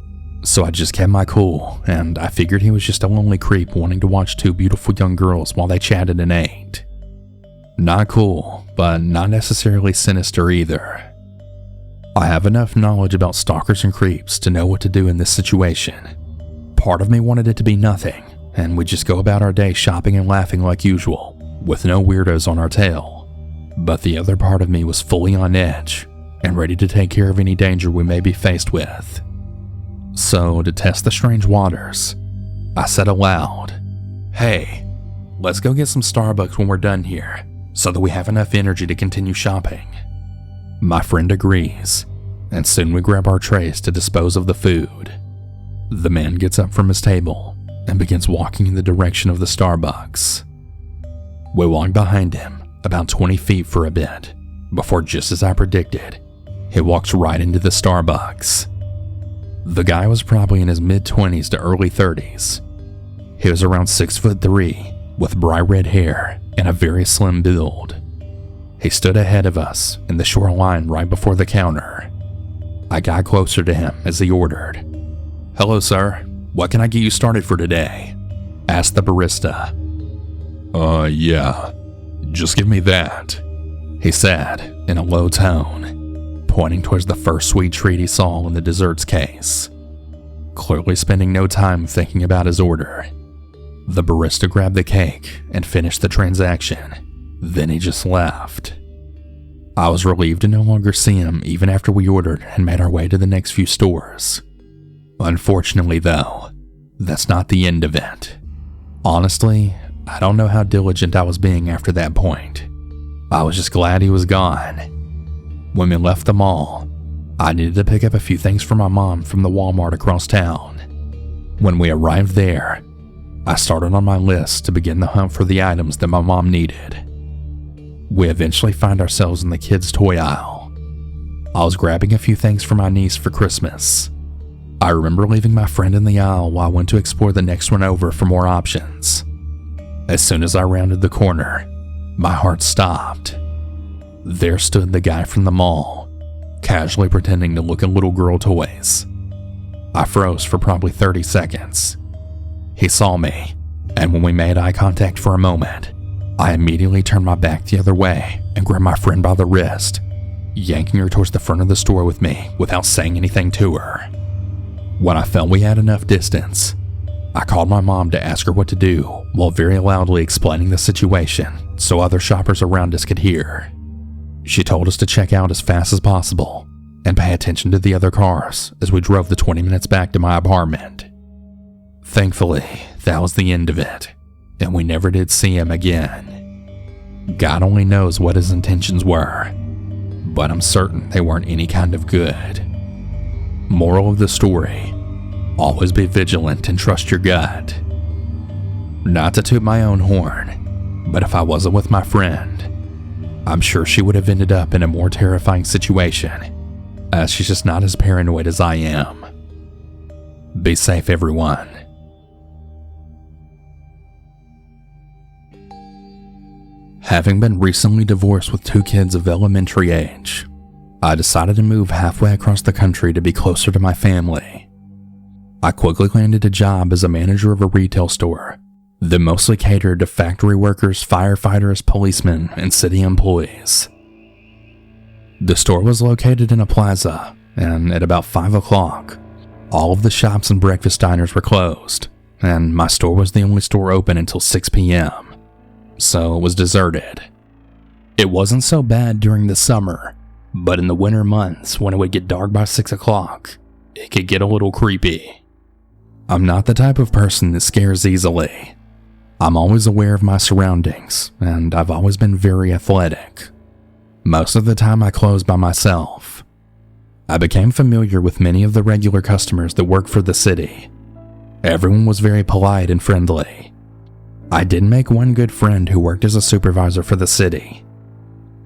So I just kept my cool, and I figured he was just a lonely creep wanting to watch two beautiful young girls while they chatted and ate. Not cool, but not necessarily sinister either. I have enough knowledge about stalkers and creeps to know what to do in this situation. Part of me wanted it to be nothing, and we'd just go about our day shopping and laughing like usual, with no weirdos on our tail. But the other part of me was fully on edge, and ready to take care of any danger we may be faced with. So, to test the strange waters, I said aloud, "Hey, let's go get some Starbucks when we're done here, so that we have enough energy to continue shopping." My friend agrees, and soon we grab our trays to dispose of the food. The man gets up from his table and begins walking in the direction of the Starbucks. We walk behind him about 20 feet for a bit, before, just as I predicted, he walks right into the Starbucks. The guy was probably in his mid-20s to early 30s. He was around 6'3", with bright red hair and a very slim build. He stood ahead of us in the short line right before the counter. I got closer to him as he ordered. "Hello, sir. What can I get you started for today?" asked the barista. Yeah. Just give me that," he said in a low tone, pointing towards the first sweet treat he saw in the desserts case. Clearly spending no time thinking about his order, the barista grabbed the cake and finished the transaction. Then he just left. I was relieved to no longer see him even after we ordered and made our way to the next few stores. Unfortunately though, that's not the end of it. Honestly, I don't know how diligent I was being after that point. I was just glad he was gone. When we left the mall, I needed to pick up a few things for my mom from the Walmart across town. When we arrived there, I started on my list to begin the hunt for the items that my mom needed. We eventually find ourselves in the kids' toy aisle. I was grabbing a few things for my niece for Christmas. I remember leaving my friend in the aisle while I went to explore the next one over for more options. As soon as I rounded the corner, my heart stopped. There stood the guy from the mall, casually pretending to look at little girl toys. I froze for probably 30 seconds. He saw me, and when we made eye contact for a moment, I immediately turned my back the other way and grabbed my friend by the wrist, yanking her towards the front of the store with me without saying anything to her. When I felt we had enough distance, I called my mom to ask her what to do while very loudly explaining the situation so other shoppers around us could hear. She told us to check out as fast as possible and pay attention to the other cars as we drove the 20 minutes back to my apartment. Thankfully, that was the end of it, and we never did see him again. God only knows what his intentions were, but I'm certain they weren't any kind of good. Moral of the story: always be vigilant and trust your gut. Not to toot my own horn, but if I wasn't with my friend, I'm sure she would have ended up in a more terrifying situation, as she's just not as paranoid as I am. Be safe, everyone. Having been recently divorced with 2 kids of elementary age, I decided to move halfway across the country to be closer to my family. I quickly landed a job as a manager of a retail store that mostly catered to factory workers, firefighters, policemen, and city employees. The store was located in a plaza, and at about 5 o'clock, all of the shops and breakfast diners were closed, and my store was the only store open until 6 p.m., so it was deserted. It wasn't so bad during the summer, but in the winter months when it would get dark by 6 o'clock, it could get a little creepy. I'm not the type of person that scares easily. I'm always aware of my surroundings, and I've always been very athletic. Most of the time I close by myself. I became familiar with many of the regular customers that worked for the city. Everyone was very polite and friendly. I did make one good friend who worked as a supervisor for the city.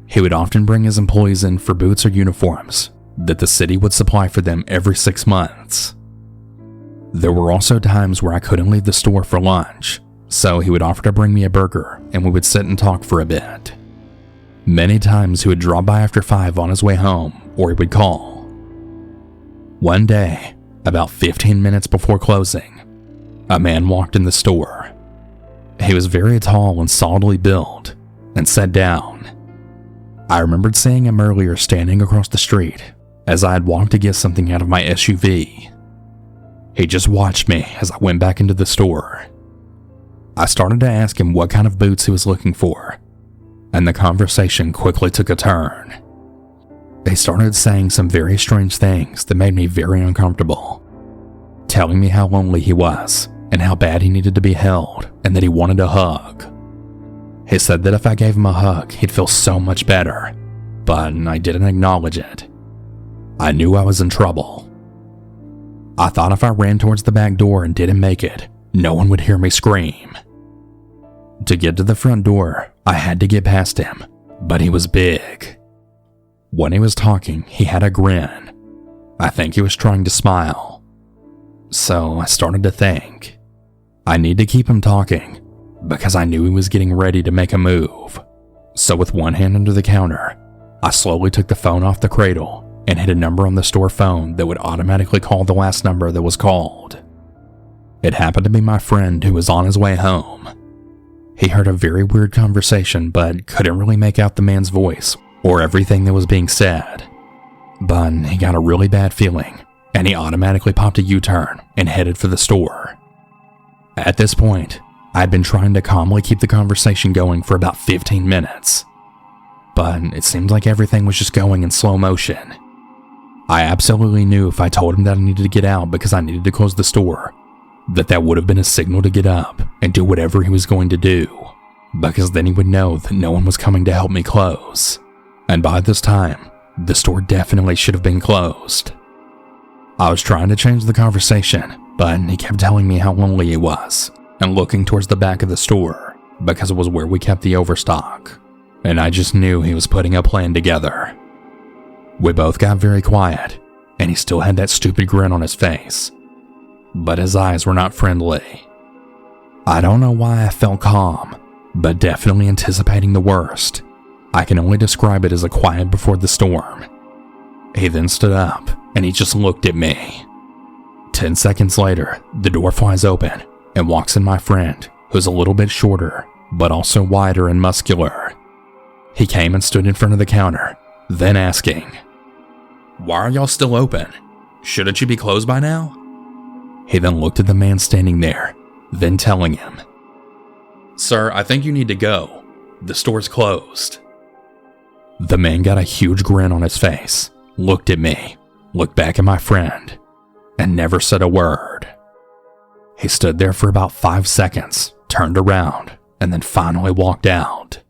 He would often bring his employees in for boots or uniforms that the city would supply for them every 6 months. There were also times where I couldn't leave the store for lunch, so he would offer to bring me a burger and we would sit and talk for a bit. Many times he would drop by after 5 on his way home, or he would call. One day, about 15 minutes before closing, a man walked in the store. He was very tall and solidly built, and sat down. I remembered seeing him earlier standing across the street as I had walked to get something out of my SUV. He just watched me as I went back into the store. I started to ask him what kind of boots he was looking for, and the conversation quickly took a turn. He started saying some very strange things that made me very uncomfortable, telling me how lonely he was and how bad he needed to be held and that he wanted a hug. He said that if I gave him a hug, he'd feel so much better, but I didn't acknowledge it. I knew I was in trouble. I thought if I ran towards the back door and didn't make it, no one would hear me scream. To get to the front door, I had to get past him, but he was big. When he was talking, he had a grin. I think he was trying to smile. So I started to think, I need to keep him talking, because I knew he was getting ready to make a move. So with one hand under the counter, I slowly took the phone off the cradle and hit a number on the store phone that would automatically call the last number that was called. It happened to be my friend who was on his way home. He heard a very weird conversation but couldn't really make out the man's voice or everything that was being said. But he got a really bad feeling and he automatically popped a U-turn and headed for the store. At this point, I'd been trying to calmly keep the conversation going for about 15 minutes, but it seemed like everything was just going in slow motion. I absolutely knew if I told him that I needed to get out because I needed to close the store, that would have been a signal to get up and do whatever he was going to do, because then he would know that no one was coming to help me close. And by this time, the store definitely should have been closed. I was trying to change the conversation, but he kept telling me how lonely he was and looking towards the back of the store because it was where we kept the overstock, and I just knew he was putting a plan together. We both got very quiet, and he still had that stupid grin on his face, but his eyes were not friendly. I don't know why I felt calm, but definitely anticipating the worst. I can only describe it as a quiet before the storm. He then stood up, and he just looked at me. 10 seconds later, the door flies open, and walks in my friend, who's a little bit shorter, but also wider and muscular. He came and stood in front of the counter, then asking, "Why are y'all still open? Shouldn't you be closed by now?" He then looked at the man standing there, then telling him, "Sir, I think you need to go. The store's closed." The man got a huge grin on his face, looked at me, looked back at my friend, and never said a word. He stood there for about 5 seconds, turned around, and then finally walked out.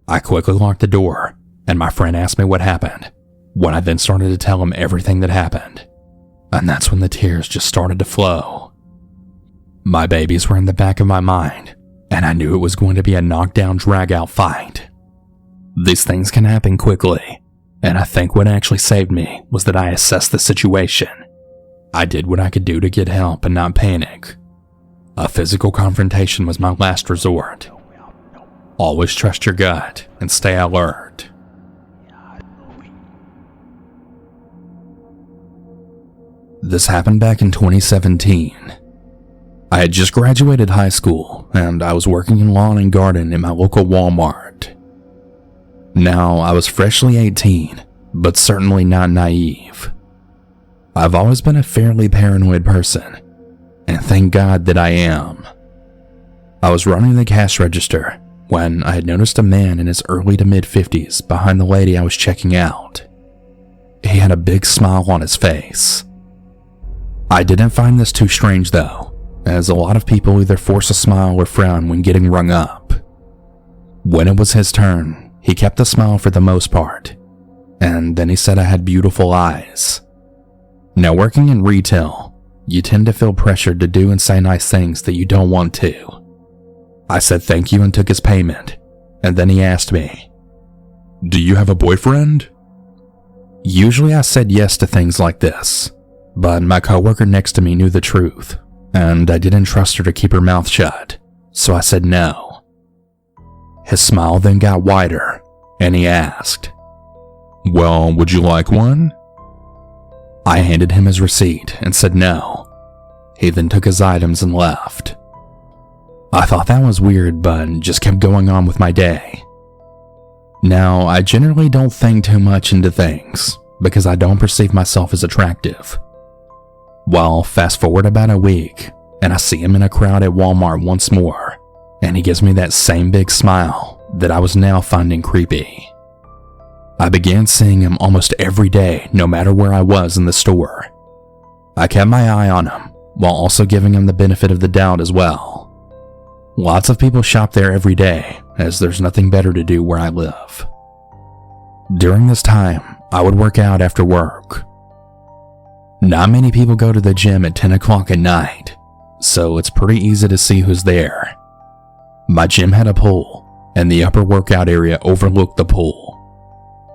I quickly locked the door, and my friend asked me what happened, when I then started to tell him everything that happened. And that's when the tears just started to flow. My babies were in the back of my mind, and I knew it was going to be a knockdown, drag-out fight. These things can happen quickly, and I think what actually saved me was that I assessed the situation. I did what I could do to get help and not panic. A physical confrontation was my last resort. Always trust your gut and stay alert. This happened back in 2017. I had just graduated high school and I was working in lawn and garden in my local Walmart. Now, I was freshly 18, but certainly not naive. I've always been a fairly paranoid person, and thank God that I am. I was running the cash register when I had noticed a man in his early to mid-50s behind the lady I was checking out. He had a big smile on his face. I didn't find this too strange though, as a lot of people either force a smile or frown when getting rung up. When it was his turn, he kept the smile for the most part, and then he said I had beautiful eyes. Now, working in retail, you tend to feel pressured to do and say nice things that you don't want to. I said thank you and took his payment, and then he asked me, "Do you have a boyfriend?" Usually I said yes to things like this, but my coworker next to me knew the truth, and I didn't trust her to keep her mouth shut, so I said no. His smile then got wider, and he asked, "Well, would you like one?" I handed him his receipt and said no. He then took his items and left. I thought that was weird, but just kept going on with my day. Now, I generally don't think too much into things, because I don't perceive myself as attractive. Well, fast forward about a week, and I see him in a crowd at Walmart once more, and he gives me that same big smile that I was now finding creepy. I began seeing him almost every day, no matter where I was in the store. I kept my eye on him, while also giving him the benefit of the doubt as well. Lots of people shop there every day, as there's nothing better to do where I live. During this time, I would work out after work. Not many people go to the gym at 10 o'clock at night, so it's pretty easy to see who's there. My gym had a pool, and the upper workout area overlooked the pool.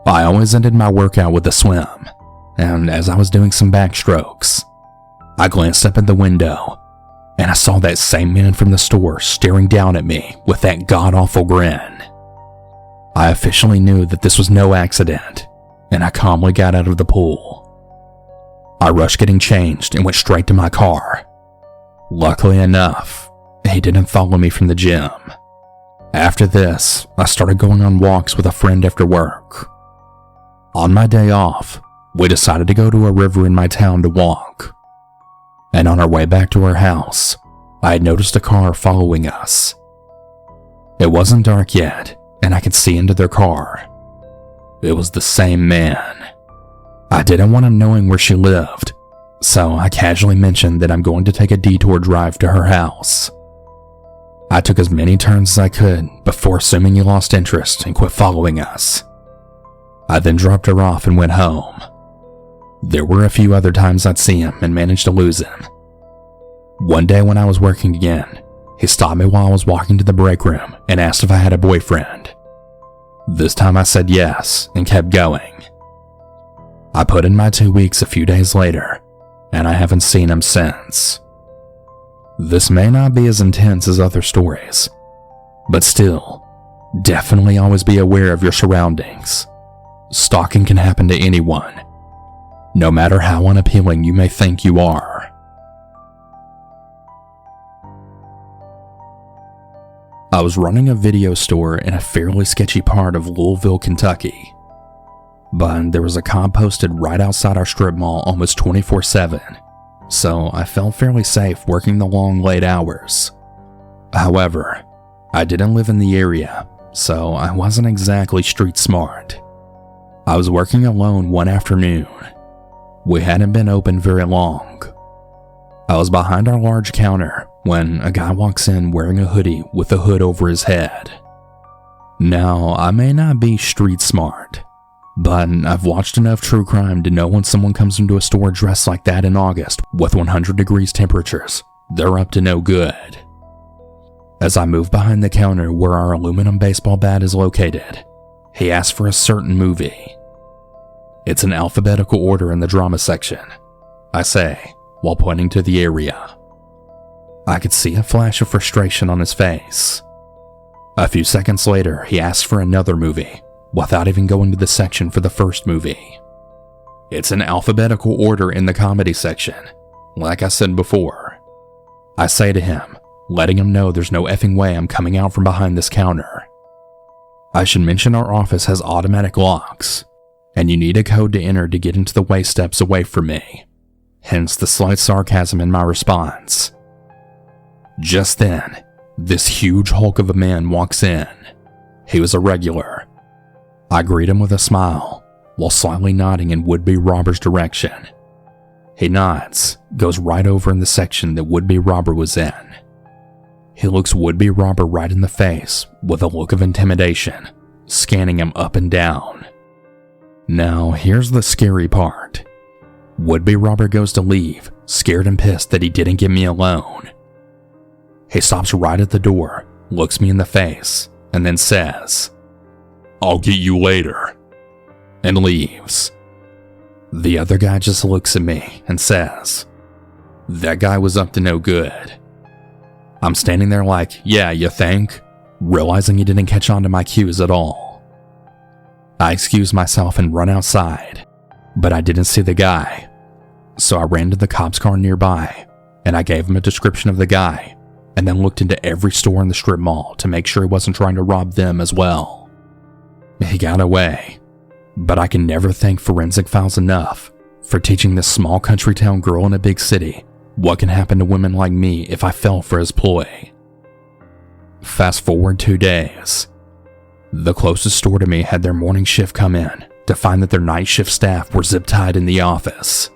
I always ended my workout with a swim, and as I was doing some backstrokes, I glanced up at the window, and I saw that same man from the store staring down at me with that god-awful grin. I officially knew that this was no accident, and I calmly got out of the pool. I rushed getting changed and went straight to my car. Luckily enough, he didn't follow me from the gym. After this, I started going on walks with a friend after work. On my day off, we decided to go to a river in my town to walk. And on our way back to our house, I had noticed a car following us. It wasn't dark yet, and I could see into their car. It was the same man. I didn't want him knowing where she lived, so I casually mentioned that I'm going to take a detour drive to her house. I took as many turns as I could before assuming he lost interest and quit following us. I then dropped her off and went home. There were a few other times I'd see him and managed to lose him. One day when I was working again, he stopped me while I was walking to the break room and asked if I had a boyfriend. This time I said yes and kept going. I put in my 2 weeks a few days later, and I haven't seen him since. This may not be as intense as other stories, but still, definitely always be aware of your surroundings. Stalking can happen to anyone, no matter how unappealing you may think you are. I was running a video store in a fairly sketchy part of Louisville, Kentucky. But there was a cop posted right outside our strip mall almost 24/7, so I felt fairly safe working the long late hours. However, I didn't live in the area, so I wasn't exactly street smart. I was working alone one afternoon. We hadn't been open very long. I was behind our large counter when a guy walks in wearing a hoodie with a hood over his head. Now, I may not be street smart, but I've watched enough true crime to know when someone comes into a store dressed like that in August with 100 degrees temperatures, they're up to no good. As I moved behind the counter where our aluminum baseball bat is located, he asked for a certain movie. It's in alphabetical order in the drama section, I say, while pointing to the area. I could see a flash of frustration on his face. A few seconds later, he asked for another movie, without even going to the section for the first movie. It's in alphabetical order in the comedy section, like I said before. I say to him, letting him know there's no effing way I'm coming out from behind this counter. I should mention our office has automatic locks, and you need a code to enter to get into the way steps away from me. Hence the slight sarcasm in my response. Just then, this huge hulk of a man walks in. He was a regular. I greet him with a smile, while slightly nodding in would-be robber's direction. He nods, goes right over in the section that would-be robber was in. He looks would-be robber right in the face with a look of intimidation, scanning him up and down. Now, here's the scary part. Would-be robber goes to leave, scared and pissed that he didn't get me alone. He stops right at the door, looks me in the face, and then says, "I'll get you later," and leaves. The other guy just looks at me and says, "That guy was up to no good." I'm standing there like, "Yeah, you think?" realizing he didn't catch on to my cues at all. I excuse myself and run outside, but I didn't see the guy. So I ran to the cop's car nearby, and I gave him a description of the guy, and then looked into every store in the strip mall to make sure he wasn't trying to rob them as well. He got away, but I can never thank Forensic Files enough for teaching this small country town girl in a big city what can happen to women like me if I fell for his ploy. Fast forward 2 days. The closest store to me had their morning shift come in to find that their night shift staff were zip-tied in the office.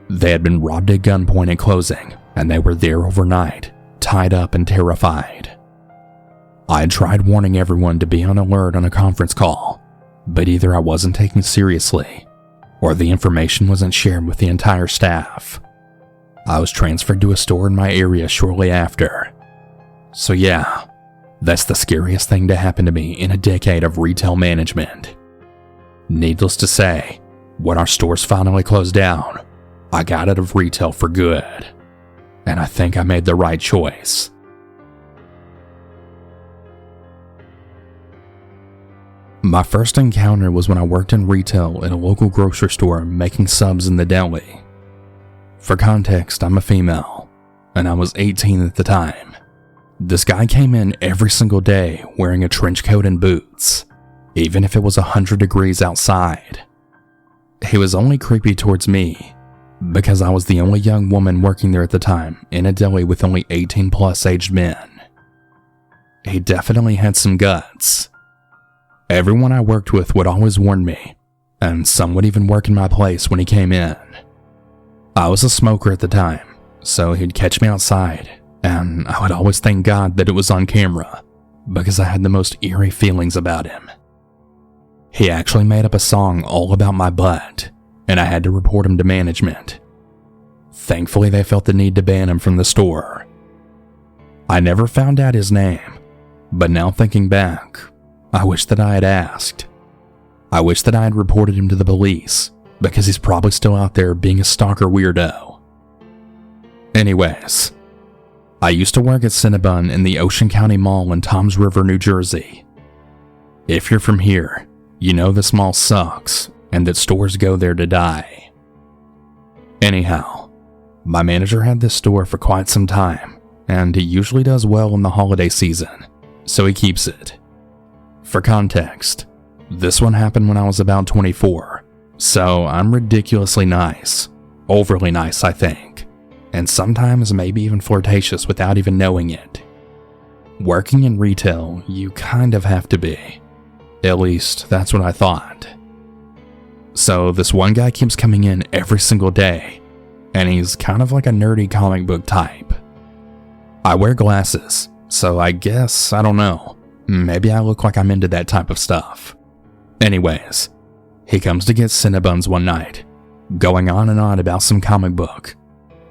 They had been robbed at gunpoint at closing, and they were there overnight, tied up and terrified. I had tried warning everyone to be on alert on a conference call, but either I wasn't taken seriously, or the information wasn't shared with the entire staff. I was transferred to a store in my area shortly after. So yeah, that's the scariest thing to happen to me in a decade of retail management. Needless to say, when our stores finally closed down, I got out of retail for good. And I think I made the right choice. My first encounter was when I worked in retail at a local grocery store making subs in the deli. For context, I'm a female, and I was 18 at the time. This guy came in every single day wearing a trench coat and boots, even if it was 100 degrees outside. He was only creepy towards me because I was the only young woman working there at the time in a deli with only 18+ aged men. He definitely had some guts. Everyone I worked with would always warn me, and some would even work in my place when he came in. I was a smoker at the time, so he'd catch me outside, and I would always thank God that it was on camera, because I had the most eerie feelings about him. He actually made up a song all about my butt, and I had to report him to management. Thankfully, they felt the need to ban him from the store. I never found out his name, but now thinking back, I wish that I had asked. I wish that I had reported him to the police, because he's probably still out there being a stalker weirdo. Anyways, I used to work at Cinnabon in the Ocean County Mall in Toms River, New Jersey. If you're from here, you know this mall sucks and that stores go there to die. Anyhow, my manager had this store for quite some time, and he usually does well in the holiday season, so he keeps it. For context, this one happened when I was about 24, so I'm ridiculously nice, overly nice I think, and sometimes maybe even flirtatious without even knowing it. Working in retail, you kind of have to be. At least, that's what I thought. So this one guy keeps coming in every single day, and he's kind of like a nerdy comic book type. I wear glasses, so I guess, I don't know, maybe I look like I'm into that type of stuff. Anyways, he comes to get Cinnabons one night, going on and on about some comic book,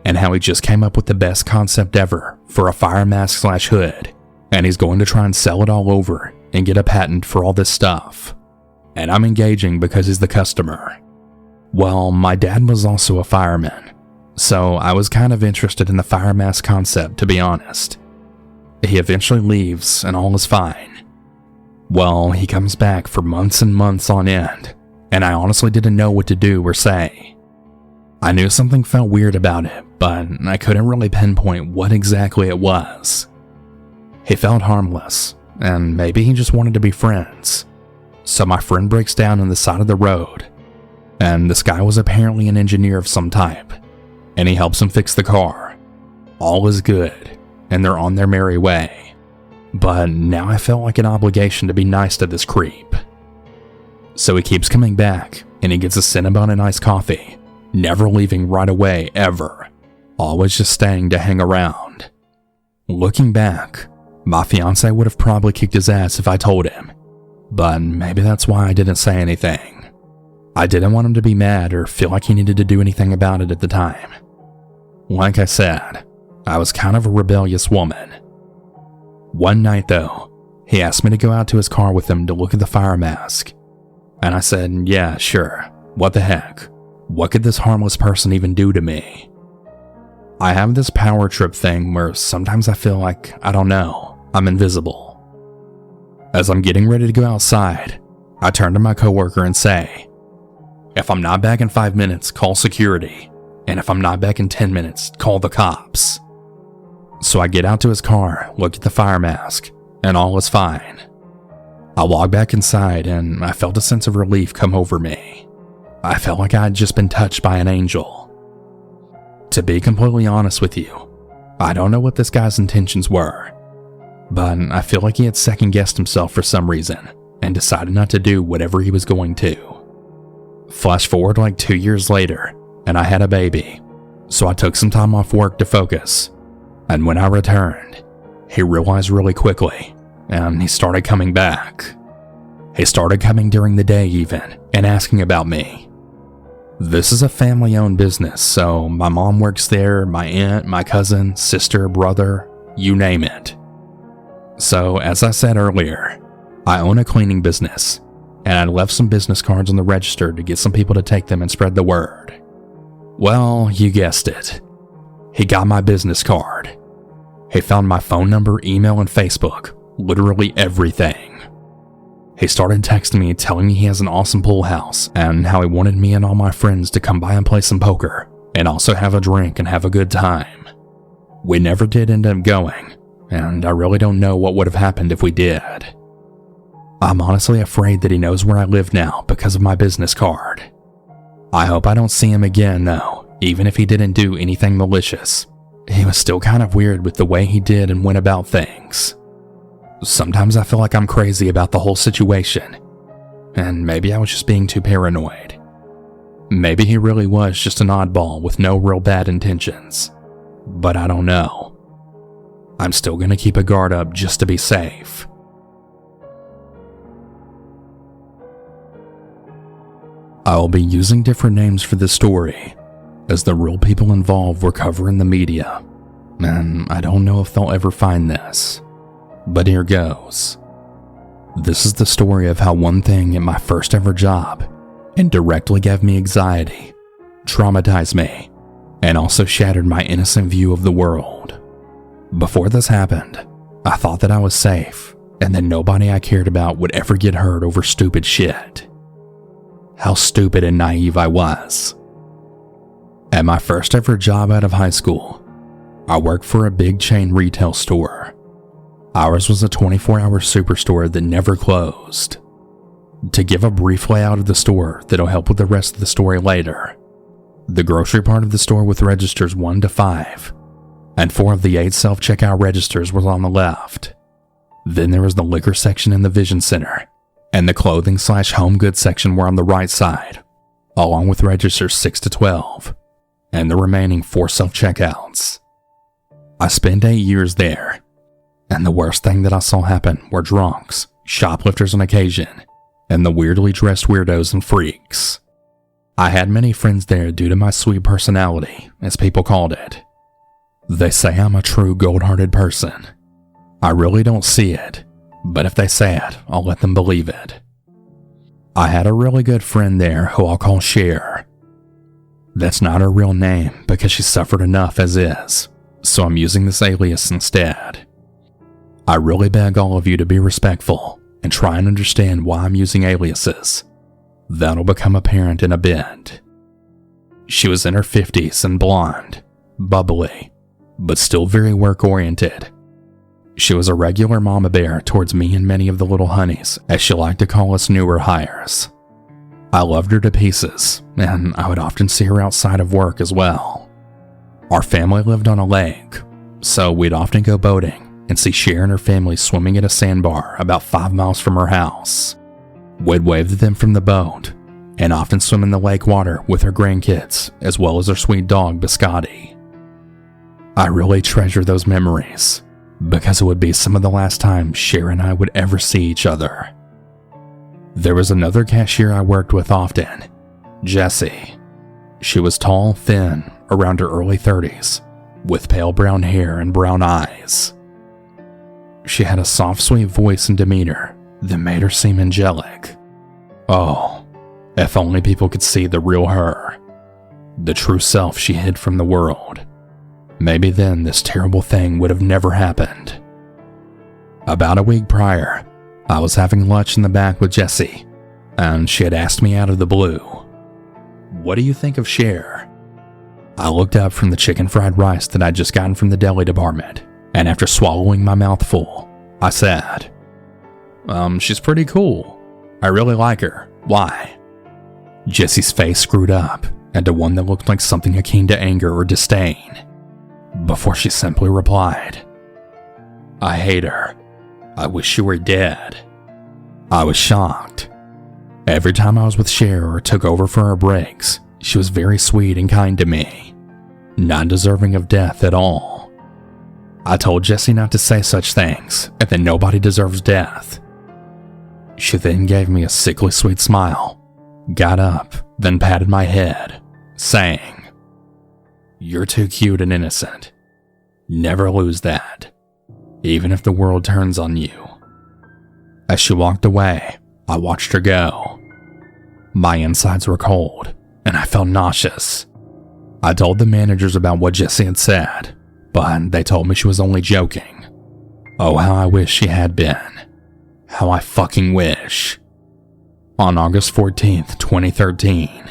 and how he just came up with the best concept ever for a fire mask / hood, and he's going to try and sell it all over and get a patent for all this stuff. And I'm engaging because he's the customer. Well, my dad was also a fireman, so I was kind of interested in the fire mask concept, to be honest. He eventually leaves and all is fine. Well, he comes back for months and months on end, and I honestly didn't know what to do or say. I knew something felt weird about it, but I couldn't really pinpoint what exactly it was. He felt harmless, and maybe he just wanted to be friends. So my friend breaks down on the side of the road, and this guy was apparently an engineer of some type, and he helps him fix the car. All is good, and they're on their merry way. But now I felt like an obligation to be nice to this creep. So he keeps coming back, and he gets a Cinnabon and iced coffee, never leaving right away ever, always just staying to hang around. Looking back, my fiance would have probably kicked his ass if I told him, but maybe that's why I didn't say anything. I didn't want him to be mad or feel like he needed to do anything about it at the time. Like I said, I was kind of a rebellious woman. One night though, he asked me to go out to his car with him to look at the fire mask. And I said, yeah, sure, what the heck? What could this harmless person even do to me? I have this power trip thing where sometimes I feel like, I don't know, I'm invisible. As I'm getting ready to go outside, I turn to my coworker and say, if I'm not back in 5 minutes, call security. And if I'm not back in 10 minutes, call the cops. So I get out to his car, look at the fire mask, and all is fine. I walk back inside and I felt a sense of relief come over me. I felt like I had just been touched by an angel. To be completely honest with you, I don't know what this guy's intentions were, but I feel like he had second-guessed himself for some reason and decided not to do whatever he was going to. Flash forward like 2 years later, and I had a baby, so I took some time off work to focus. And when I returned, he realized really quickly, and he started coming back. He started coming during the day even, and asking about me. This is a family-owned business, so my mom works there, my aunt, my cousin, sister, brother, you name it. So, as I said earlier, I own a cleaning business, and I left some business cards on the register to get some people to take them and spread the word. Well, you guessed it. He got my business card. He found my phone number, email, and Facebook, literally everything. He started texting me telling me he has an awesome pool house and how he wanted me and all my friends to come by and play some poker and also have a drink and have a good time. We never did end up going, and I really don't know what would have happened if we did. I'm honestly afraid that he knows where I live now because of my business card. I hope I don't see him again though, even if he didn't do anything malicious. He was still kind of weird with the way he did and went about things. Sometimes I feel like I'm crazy about the whole situation, and maybe I was just being too paranoid. Maybe he really was just an oddball with no real bad intentions, but I don't know. I'm still gonna keep a guard up just to be safe. I will be using different names for this story, as the real people involved were covering the media, and I don't know if they'll ever find this. But here goes. This is the story of how one thing at my first ever job indirectly gave me anxiety, traumatized me, and also shattered my innocent view of the world. Before this happened, I thought that I was safe and that nobody I cared about would ever get hurt over stupid shit. How stupid and naive I was. At my first ever job out of high school, I worked for a big chain retail store. Ours was a 24-hour superstore that never closed. To give a brief layout of the store that'll help with the rest of the story later, the grocery part of the store with registers 1 to 5, and 4 of the 8 self-checkout registers was on the left. Then there was the liquor section in the vision center, and the clothing/home goods section were on the right side, along with registers 6 to 12, and the remaining 4 self-checkouts. I spent 8 years there, and the worst thing that I saw happen were drunks, shoplifters on occasion, and the weirdly dressed weirdos and freaks. I had many friends there due to my sweet personality, as people called it. They say I'm a true gold-hearted person. I really don't see it, but if they say it, I'll let them believe it. I had a really good friend there who I'll call Cher. That's not her real name because she suffered enough as is, so I'm using this alias instead. I really beg all of you to be respectful and try and understand why I'm using aliases. That'll become apparent in a bit. She was in her 50s and blonde, bubbly, but still very work-oriented. She was a regular mama bear towards me and many of the little honeys, as she liked to call us newer hires. I loved her to pieces, and I would often see her outside of work as well. Our family lived on a lake, so we'd often go boating and see Cher and her family swimming at a sandbar about 5 miles from her house. We'd wave to them from the boat, and often swim in the lake water with her grandkids, as well as her sweet dog, Biscotti. I really treasure those memories, because it would be some of the last time Cher and I would ever see each other. There was another cashier I worked with often, Jessie. She was tall, thin, around her early 30s, with pale brown hair and brown eyes. She had a soft, sweet voice and demeanor that made her seem angelic. Oh, if only people could see the real her, the true self she hid from the world. Maybe then this terrible thing would have never happened. About a week prior, I was having lunch in the back with Jessie, and she had asked me out of the blue, "What do you think of Cher?" I looked up from the chicken fried rice that I'd just gotten from the deli department, and after swallowing my mouthful, I said, She's pretty cool. I really like her. Why?" Jessie's face screwed up into one that looked like something akin to anger or disdain, before she simply replied, "I hate her. I wish she were dead." I was shocked. Every time I was with Cher or took over for her breaks, she was very sweet and kind to me, not deserving of death at all. I told Jessie not to say such things and that nobody deserves death. She then gave me a sickly sweet smile, got up, then patted my head, saying, "You're too cute and innocent. Never lose that, even if the world turns on you." As she walked away, I watched her go. My insides were cold, and I felt nauseous. I told the managers about what Jessie had said, but they told me she was only joking. Oh, how I wish she had been. How I fucking wish. On August 14th, 2013,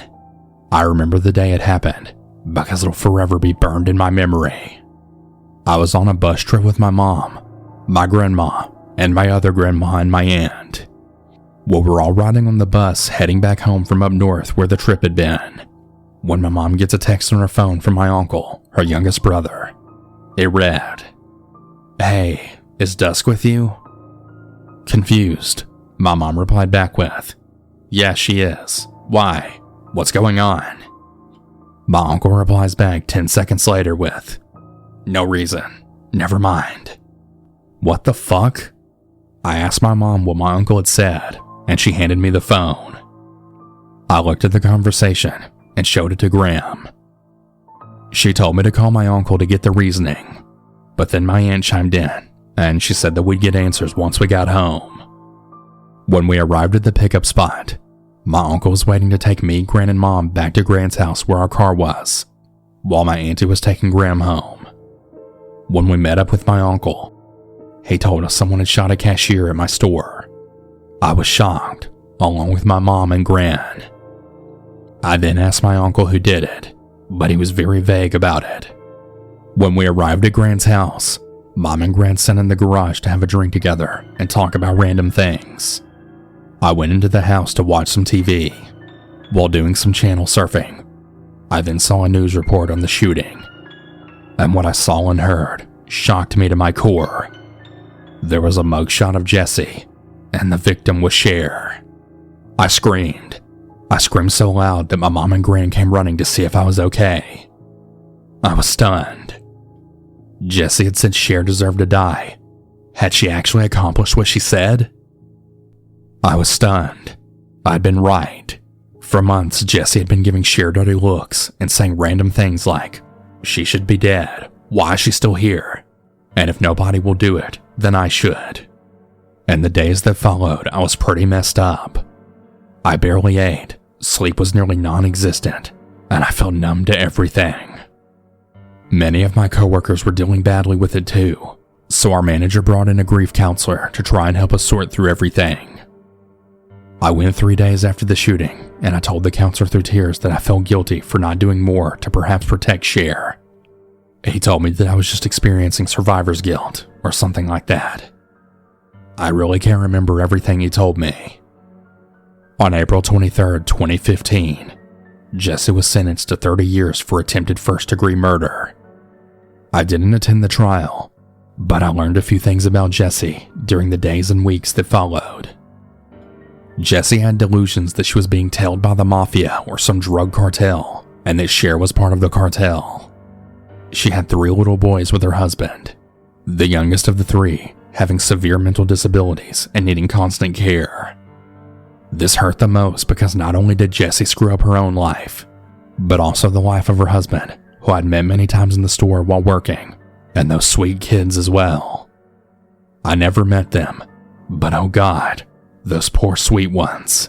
I remember the day it happened because it'll forever be burned in my memory. I was on a bus trip with my mom, my grandma, and my other grandma and my aunt. We were all riding on the bus heading back home from up north where the trip had been, when my mom gets a text on her phone from my uncle, her youngest brother. It read, "Hey, is Dusk with you?" Confused, my mom replied back with, "Yeah, she is. Why? What's going on?" My uncle replies back 10 seconds later with, "No reason. Never mind." What the fuck? I asked my mom what my uncle had said, and she handed me the phone. I looked at the conversation and showed it to Graham. She told me to call my uncle to get the reasoning, but then my aunt chimed in, and she said that we'd get answers once we got home. When we arrived at the pickup spot, my uncle was waiting to take me, Gran, and Mom back to Gran's house where our car was, while my auntie was taking Graham home. When we met up with my uncle, he told us someone had shot a cashier at my store. I was shocked, along with my mom and Gran. I then asked my uncle who did it, but he was very vague about it. When we arrived at Gran's house, Mom and Gran sat in the garage to have a drink together and talk about random things. I went into the house to watch some TV. While doing some channel surfing, I then saw a news report on the shooting. And what I saw and heard shocked me to my core. There was a mugshot of Jessie, and the victim was Cher. I screamed. I screamed so loud that my mom and Gran came running to see if I was okay. I was stunned. Jessie had said Cher deserved to die. Had she actually accomplished what she said? I was stunned. I'd been right. For months, Jessie had been giving Cher dirty looks and saying random things like, "She should be dead. Why is she still here? And if nobody will do it, then I should." And the days that followed, I was pretty messed up. I barely ate, sleep was nearly non-existent, and I felt numb to everything. Many of my coworkers were dealing badly with it too, so our manager brought in a grief counselor to try and help us sort through everything. I went 3 days after the shooting, and I told the counselor through tears that I felt guilty for not doing more to perhaps protect Cher. He told me that I was just experiencing survivor's guilt, or something like that. I really can't remember everything he told me. On April 23rd, 2015, Jessie was sentenced to 30 years for attempted first-degree murder. I didn't attend the trial, but I learned a few things about Jessie during the days and weeks that followed. Jessie had delusions that she was being tailed by the mafia or some drug cartel, and that Cher was part of the cartel. She had 3 little boys with her husband, the youngest of the 3 having severe mental disabilities and needing constant care. This hurt the most because not only did Jessie screw up her own life, but also the life of her husband, who I'd met many times in the store while working, and those sweet kids as well. I never met them, but oh God, those poor sweet ones.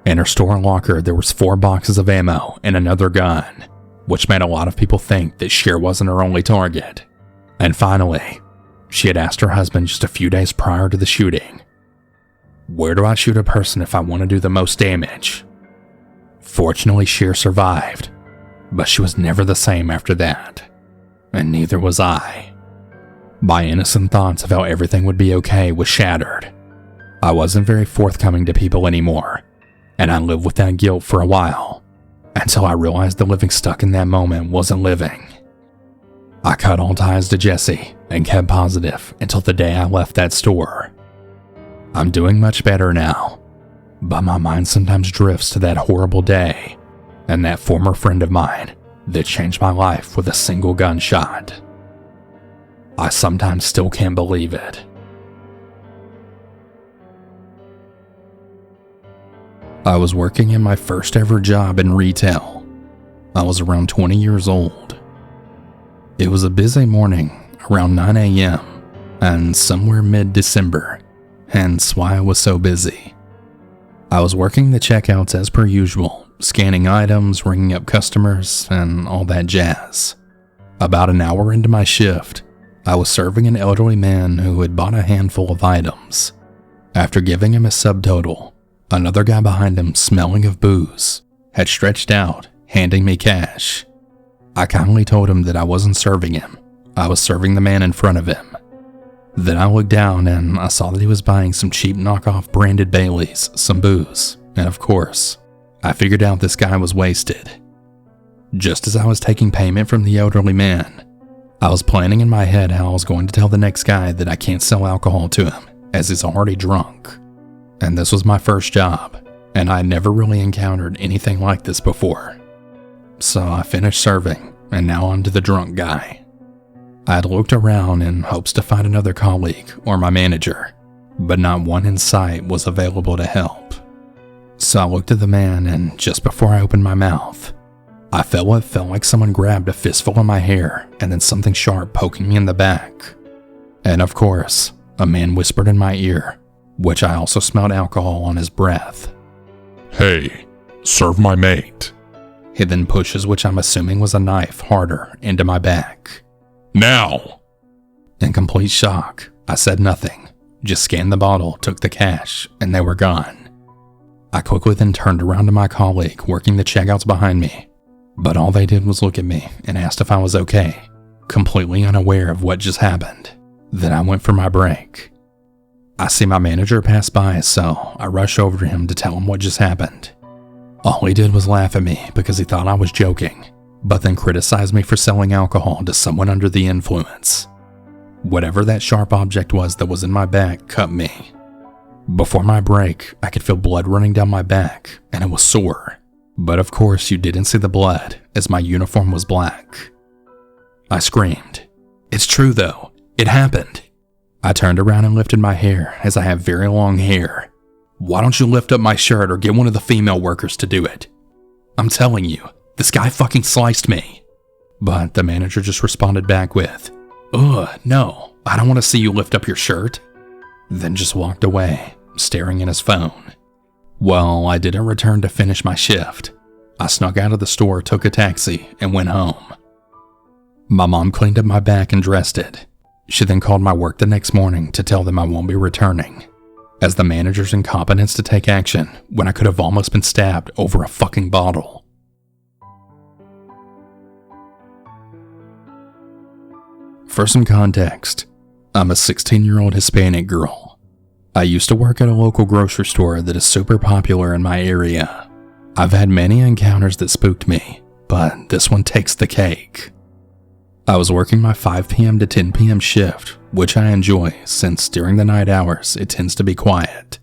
In her store locker, there was 4 boxes of ammo and another gun, which made a lot of people think that Cher wasn't her only target. And finally, she had asked her husband just a few days prior to the shooting, "Where do I shoot a person if I want to do the most damage?" Fortunately, Cher survived, but she was never the same after that, and neither was I. My innocent thoughts of how everything would be okay was shattered. I wasn't very forthcoming to people anymore, and I lived with that guilt for a while, until I realized that living stuck in that moment wasn't living. I cut all ties to Jessie and kept positive until the day I left that store. I'm doing much better now, but my mind sometimes drifts to that horrible day and that former friend of mine that changed my life with a single gunshot. I sometimes still can't believe it. I was working in my first ever job in retail. I was around 20 years old. It was a busy morning, around 9 a.m., and somewhere mid-December, hence why I was so busy. I was working the checkouts as per usual, scanning items, ringing up customers, and all that jazz. About an hour into my shift, I was serving an elderly man who had bought a handful of items. After giving him a subtotal, another guy behind him, smelling of booze, had stretched out, handing me cash. I kindly told him that I wasn't serving him. I was serving the man in front of him. Then I looked down and I saw that he was buying some cheap knockoff branded Baileys, some booze, and of course, I figured out this guy was wasted. Just as I was taking payment from the elderly man, I was planning in my head how I was going to tell the next guy that I can't sell alcohol to him, as he's already drunk. And this was my first job, and I had never really encountered anything like this before. So I finished serving, and now on to the drunk guy. I had looked around in hopes to find another colleague or my manager, but not one in sight was available to help. So I looked at the man, and just before I opened my mouth, I felt what felt like someone grabbed a fistful of my hair and then something sharp poking me in the back. And of course, a man whispered in my ear, which I also smelled alcohol on his breath. "Hey, serve my mate." He then pushes, which I'm assuming was a knife, harder into my back. "Now!" In complete shock, I said nothing, just scanned the bottle, took the cash, and they were gone. I quickly then turned around to my colleague working the checkouts behind me, but all they did was look at me and asked if I was okay, completely unaware of what just happened. Then I went for my break. I see my manager pass by, so I rush over to him to tell him what just happened. All he did was laugh at me because he thought I was joking, but then criticized me for selling alcohol to someone under the influence. Whatever that sharp object was that was in my back cut me. Before my break, I could feel blood running down my back, and it was sore. But of course you didn't see the blood, as my uniform was black. I screamed. "It's true though, it happened." I turned around and lifted my hair, as I have very long hair. "Why don't you lift up my shirt or get one of the female workers to do it? I'm telling you, this guy fucking sliced me." But the manager just responded back with, "Ugh, no, I don't want to see you lift up your shirt." Then just walked away, staring at his phone. Well, I didn't return to finish my shift. I snuck out of the store, took a taxi, and went home. My mom cleaned up my back and dressed it. She then called my work the next morning to tell them I won't be returning, as the manager's incompetence to take action when I could have almost been stabbed over a fucking bottle. For some context, I'm a 16-year-old Hispanic girl. I used to work at a local grocery store that is super popular in my area. I've had many encounters that spooked me, but this one takes the cake. I was working my 5 p.m. to 10 p.m. shift, which I enjoy since during the night hours it tends to be quiet.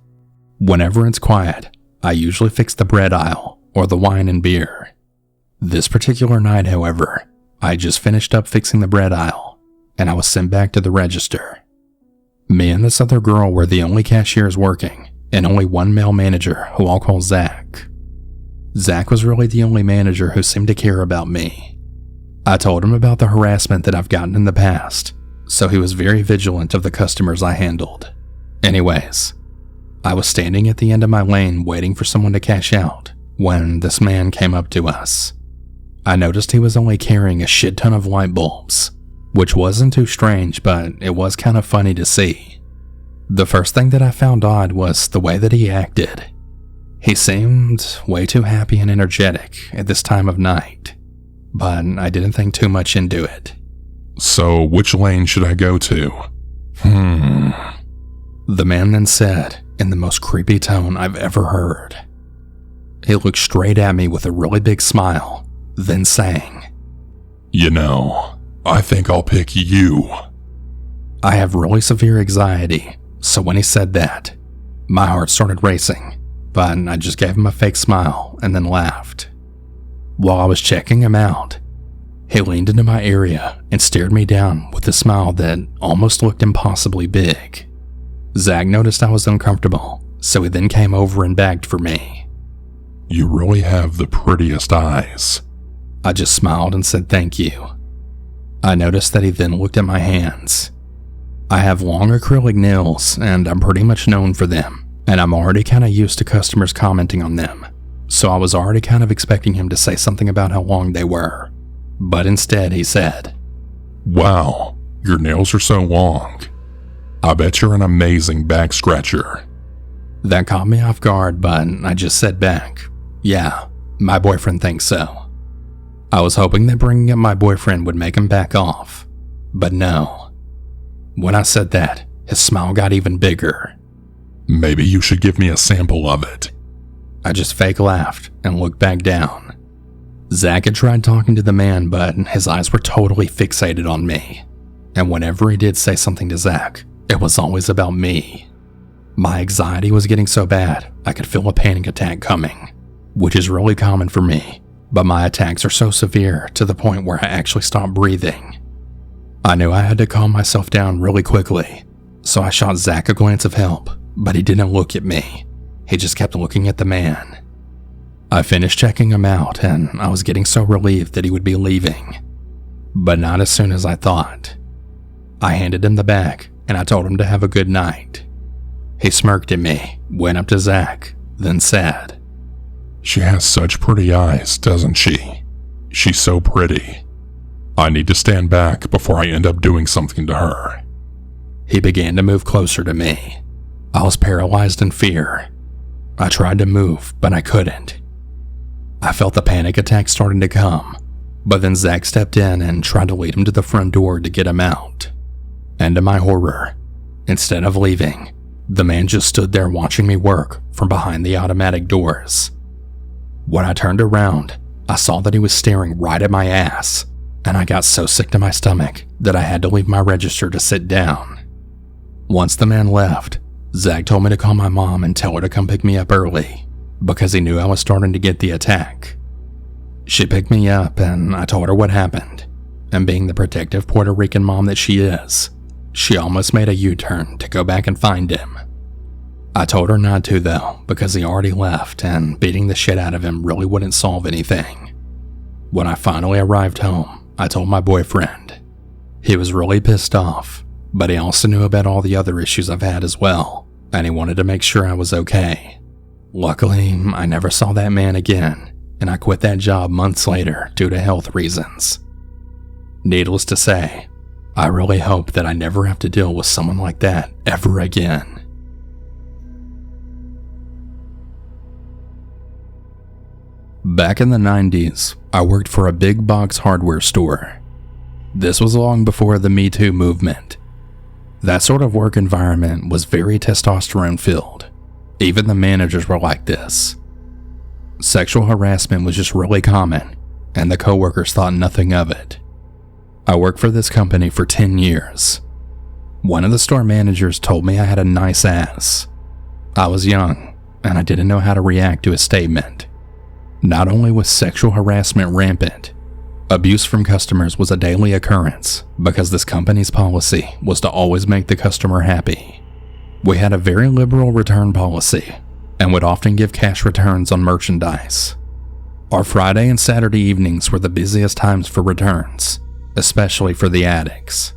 Whenever it's quiet, I usually fix the bread aisle or the wine and beer. This particular night, however, I just finished up fixing the bread aisle, and I was sent back to the register. Me and this other girl were the only cashiers working, and only one male manager who I'll call Zach. Zach was really the only manager who seemed to care about me. I told him about the harassment that I've gotten in the past, so he was very vigilant of the customers I handled. Anyways, I was standing at the end of my lane waiting for someone to cash out when this man came up to us. I noticed he was only carrying a shit ton of light bulbs, which wasn't too strange, but it was kind of funny to see. The first thing that I found odd was the way that he acted. He seemed way too happy and energetic at this time of night, but I didn't think too much into it. So which lane should I go to? The man then said in the most creepy tone I've ever heard. He looked straight at me with a really big smile, then sang, You know, I think I'll pick you. I have really severe anxiety, so when he said that, my heart started racing, but I just gave him a fake smile and then laughed. While I was checking him out, he leaned into my area and stared me down with a smile that almost looked impossibly big. Zach noticed I was uncomfortable, so he then came over and begged for me. You really have the prettiest eyes. I just smiled and said thank you. I noticed that he then looked at my hands. I have long acrylic nails and I'm pretty much known for them, and I'm already kind of used to customers commenting on them, so I was already kind of expecting him to say something about how long they were. But instead he said, Wow, your nails are so long. I bet you're an amazing back scratcher. That caught me off guard, but I just said back, yeah, my boyfriend thinks so. I was hoping that bringing up my boyfriend would make him back off, but no. When I said that, his smile got even bigger. Maybe you should give me a sample of it. I just fake laughed and looked back down. Zach had tried talking to the man, but his eyes were totally fixated on me. And whenever he did say something to Zach, it was always about me. My anxiety was getting so bad, I could feel a panic attack coming, which is really common for me, but my attacks are so severe to the point where I actually stopped breathing. I knew I had to calm myself down really quickly, so I shot Zach a glance of help, but he didn't look at me. He just kept looking at the man. I finished checking him out, and I was getting so relieved that he would be leaving. But not as soon as I thought. I handed him the bag, and I told him to have a good night. He smirked at me, went up to Zach, then said, She has such pretty eyes, doesn't she? She's so pretty. I need to stand back before I end up doing something to her. He began to move closer to me. I was paralyzed in fear. I tried to move, but I couldn't. I felt the panic attack starting to come, but then Zach stepped in and tried to lead him to the front door to get him out. And to my horror, instead of leaving, the man just stood there watching me work from behind the automatic doors. When I turned around, I saw that he was staring right at my ass, and I got so sick to my stomach that I had to leave my register to sit down. Once the man left, Zach told me to call my mom and tell her to come pick me up early, because he knew I was starting to get the attack. She picked me up and I told her what happened, and being the protective Puerto Rican mom that she is, she almost made a U-turn to go back and find him. I told her not to though, because he already left and beating the shit out of him really wouldn't solve anything. When I finally arrived home, I told my boyfriend. He was really pissed off, but he also knew about all the other issues I've had as well, and he wanted to make sure I was okay. Luckily, I never saw that man again, and I quit that job months later due to health reasons. Needless to say, I really hope that I never have to deal with someone like that ever again. Back in the 90s, I worked for a big box hardware store. This was long before the Me Too movement. That sort of work environment was very testosterone-filled. Even the managers were like this. Sexual harassment was just really common, and the coworkers thought nothing of it. I worked for this company for 10 years. One of the store managers told me I had a nice ass. I was young, and I didn't know how to react to his statement. Not only was sexual harassment rampant, abuse from customers was a daily occurrence because this company's policy was to always make the customer happy. We had a very liberal return policy and would often give cash returns on merchandise. Our Friday and Saturday evenings were the busiest times for returns, especially for the addicts.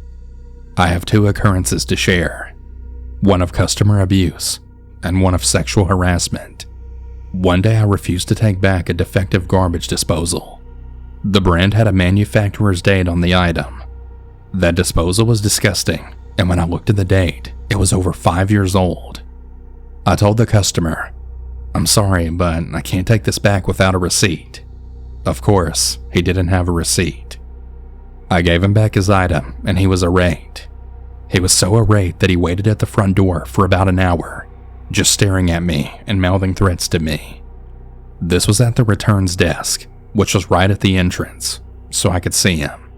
I have 2 occurrences to share, one of customer abuse and one of sexual harassment. One day I refused to take back a defective garbage disposal. The brand had a manufacturer's date on the item. That disposal was disgusting, and when I looked at the date, it was over 5 years old. I told the customer, "I'm sorry, but I can't take this back without a receipt." Of course, he didn't have a receipt. I gave him back his item, and he was irate. He was so irate that he waited at the front door for about an hour, just staring at me and mouthing threats to me. This was at the returns desk, which was right at the entrance, so I could see him.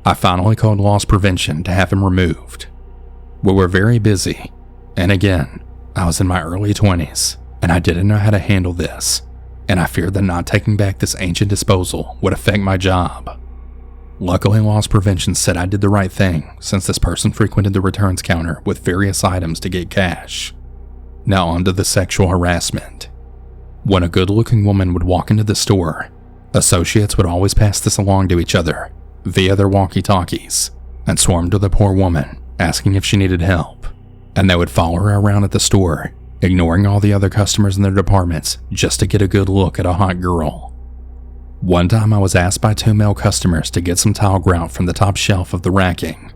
I finally called loss prevention to have him removed. We were very busy, and again, I was in my early 20s, and I didn't know how to handle this, and I feared that not taking back this ancient disposal would affect my job. Luckily, loss prevention said I did the right thing since this person frequented the returns counter with various items to get cash. Now on to the sexual harassment. When a good-looking woman would walk into the store, associates would always pass this along to each other via their walkie-talkies and swarm to the poor woman, asking if she needed help, and they would follow her around at the store, ignoring all the other customers in their departments just to get a good look at a hot girl. One time I was asked by 2 male customers to get some tile grout from the top shelf of the racking.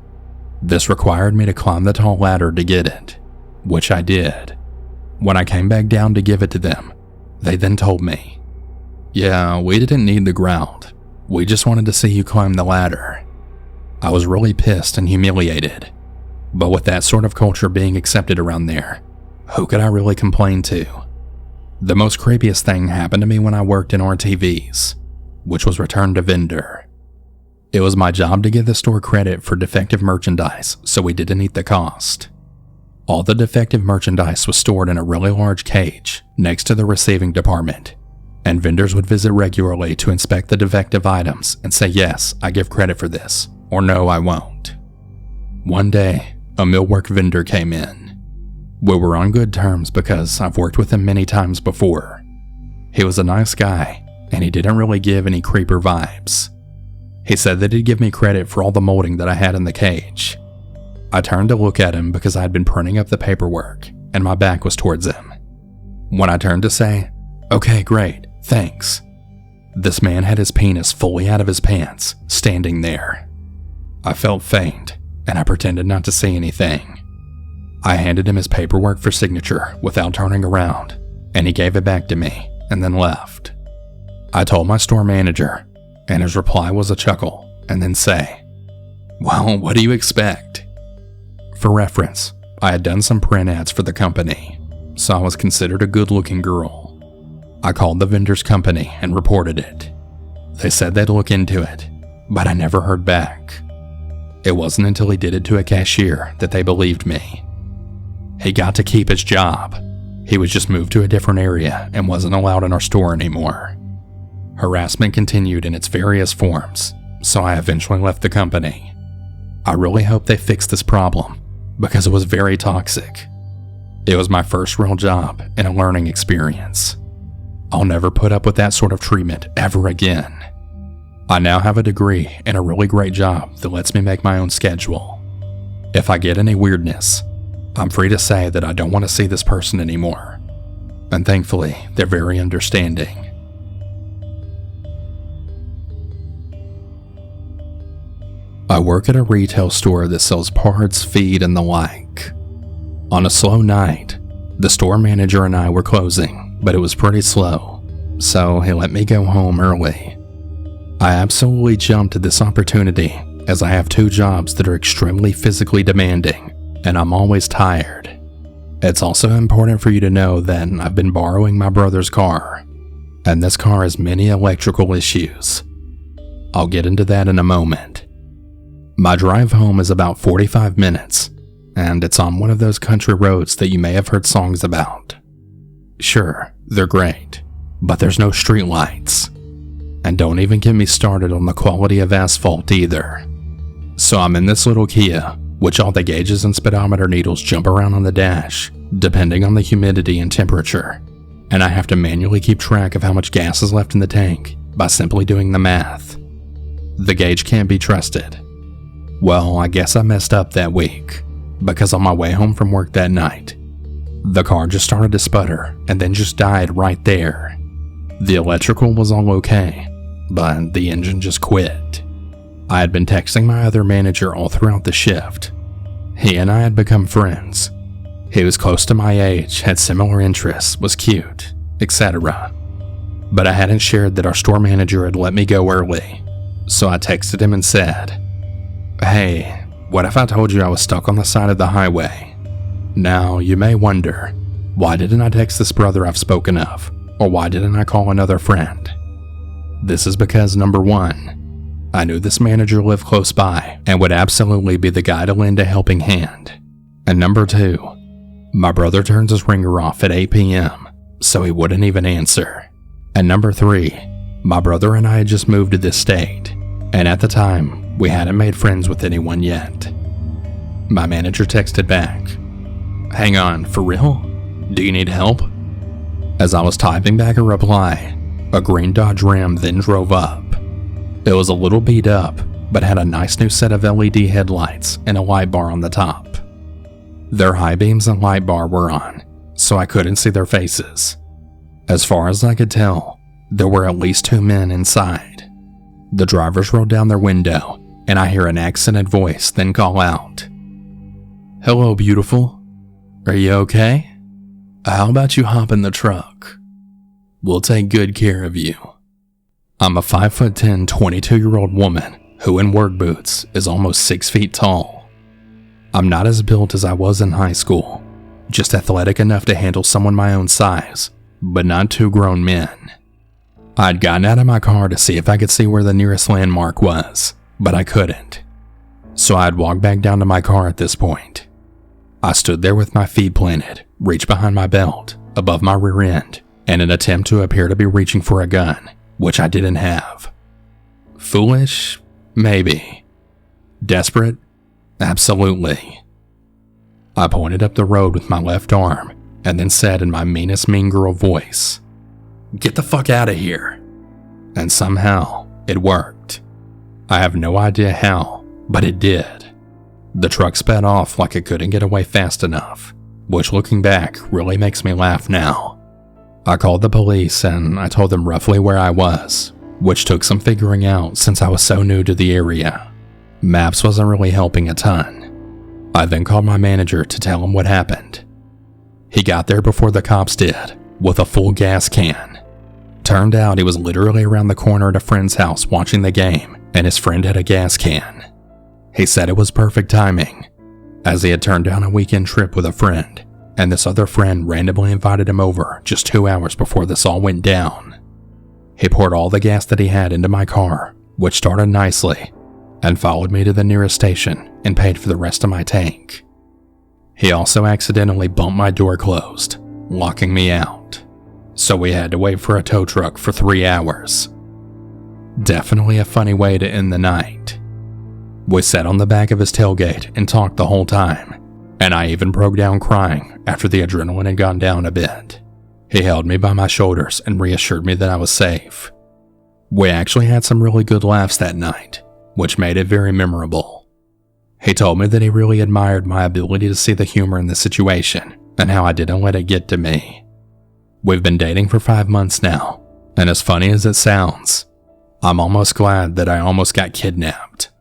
This required me to climb the tall ladder to get it, which I did. When I came back down to give it to them, they then told me, "Yeah, we didn't need the grout. We just wanted to see you climb the ladder." I was really pissed and humiliated, but with that sort of culture being accepted around there, who could I really complain to? The most creepiest thing happened to me when I worked in RTVs, which was return to vendor. It was my job to give the store credit for defective merchandise, so we didn't eat the cost. All the defective merchandise was stored in a really large cage next to the receiving department, and vendors would visit regularly to inspect the defective items and say, "Yes, I give credit for this," or "No, I won't." One day, a millwork vendor came in. We were on good terms because I've worked with him many times before. He was a nice guy, and he didn't really give any creeper vibes. He said that he'd give me credit for all the molding that I had in the cage. I turned to look at him because I had been printing up the paperwork, and my back was towards him. When I turned to say, "Okay, great, thanks," this man had his penis fully out of his pants, standing there. I felt faint, and I pretended not to see anything. I handed him his paperwork for signature without turning around, and he gave it back to me, and then left. I told my store manager, and his reply was a chuckle, and then say, "Well, what do you expect?" For reference, I had done some print ads for the company, so I was considered a good-looking girl. I called the vendor's company and reported it. They said they'd look into it, but I never heard back. It wasn't until he did it to a cashier that they believed me. He got to keep his job. He was just moved to a different area and wasn't allowed in our store anymore. Harassment continued in its various forms, so I eventually left the company. I really hope they fix this problem, because it was very toxic. It was my first real job and a learning experience. I'll never put up with that sort of treatment ever again. I now have a degree and a really great job that lets me make my own schedule. If I get any weirdness, I'm free to say that I don't want to see this person anymore. And thankfully, they're very understanding. I work at a retail store that sells parts, feed, and the like. On a slow night, the store manager and I were closing, but it was pretty slow, so he let me go home early. I absolutely jumped at this opportunity as I have 2 jobs that are extremely physically demanding, and I'm always tired. It's also important for you to know that I've been borrowing my brother's car, and this car has many electrical issues. I'll get into that in a moment. My drive home is about 45 minutes, and it's on one of those country roads that you may have heard songs about. Sure, they're great, but there's no street lights. And don't even get me started on the quality of asphalt either. So I'm in this little Kia, which all the gauges and speedometer needles jump around on the dash, depending on the humidity and temperature, and I have to manually keep track of how much gas is left in the tank by simply doing the math. The gauge can't be trusted. Well, I guess I messed up that week, because on my way home from work that night, the car just started to sputter and then just died right there. The electrical was all okay, but the engine just quit. I had been texting my other manager all throughout the shift. He and I had become friends. He was close to my age, had similar interests, was cute, etc. But I hadn't shared that our store manager had let me go early, so I texted him and said, "Hey, what if I told you I was stuck on the side of the highway?" Now, you may wonder, why didn't I text this brother I've spoken of, or why didn't I call another friend? This is because, number one, I knew this manager lived close by and would absolutely be the guy to lend a helping hand. And number two, my brother turns his ringer off at 8 p.m., so he wouldn't even answer. And number three, my brother and I had just moved to this state, and at the time, we hadn't made friends with anyone yet. My manager texted back, "Hang on, for real? Do you need help?" As I was typing back a reply, a green Dodge Ram then drove up. It was a little beat up, but had a nice new set of LED headlights and a light bar on the top. Their high beams and light bar were on, so I couldn't see their faces. As far as I could tell, there were at least two men inside. The drivers rolled down their window, and I hear an accented voice then call out, "Hello, beautiful. Are you okay? How about you hop in the truck? We'll take good care of you." I'm a 5'10", 22-year-old woman who in work boots is almost 6 feet tall. I'm not as built as I was in high school, just athletic enough to handle someone my own size, but not two grown men. I'd gotten out of my car to see if I could see where the nearest landmark was, but I couldn't. So I'd walked back down to my car at this point. I stood there with my feet planted, reached behind my belt, above my rear end, in an attempt to appear to be reaching for a gun, which I didn't have. Foolish? Maybe. Desperate? Absolutely. I pointed up the road with my left arm, and then said in my meanest mean girl voice, "Get the fuck out of here." And somehow, it worked. I have no idea how, but it did. The truck sped off like it couldn't get away fast enough, which looking back really makes me laugh now. I called the police and I told them roughly where I was, which took some figuring out since I was so new to the area. Maps wasn't really helping a ton. I then called my manager to tell him what happened. He got there before the cops did, with a full gas can. Turned out he was literally around the corner at a friend's house watching the game, and his friend had a gas can. He said it was perfect timing, as he had turned down a weekend trip with a friend, and this other friend randomly invited him over just 2 hours before this all went down. He poured all the gas that he had into my car, which started nicely, and followed me to the nearest station and paid for the rest of my tank. He also accidentally bumped my door closed, locking me out, so we had to wait for a tow truck for 3 hours. Definitely a funny way to end the night. We sat on the back of his tailgate and talked the whole time, and I even broke down crying after the adrenaline had gone down a bit. He held me by my shoulders and reassured me that I was safe. We actually had some really good laughs that night, which made it very memorable. He told me that he really admired my ability to see the humor in the situation and how I didn't let it get to me. We've been dating for 5 months now, and as funny as it sounds, I'm almost glad that I almost got kidnapped.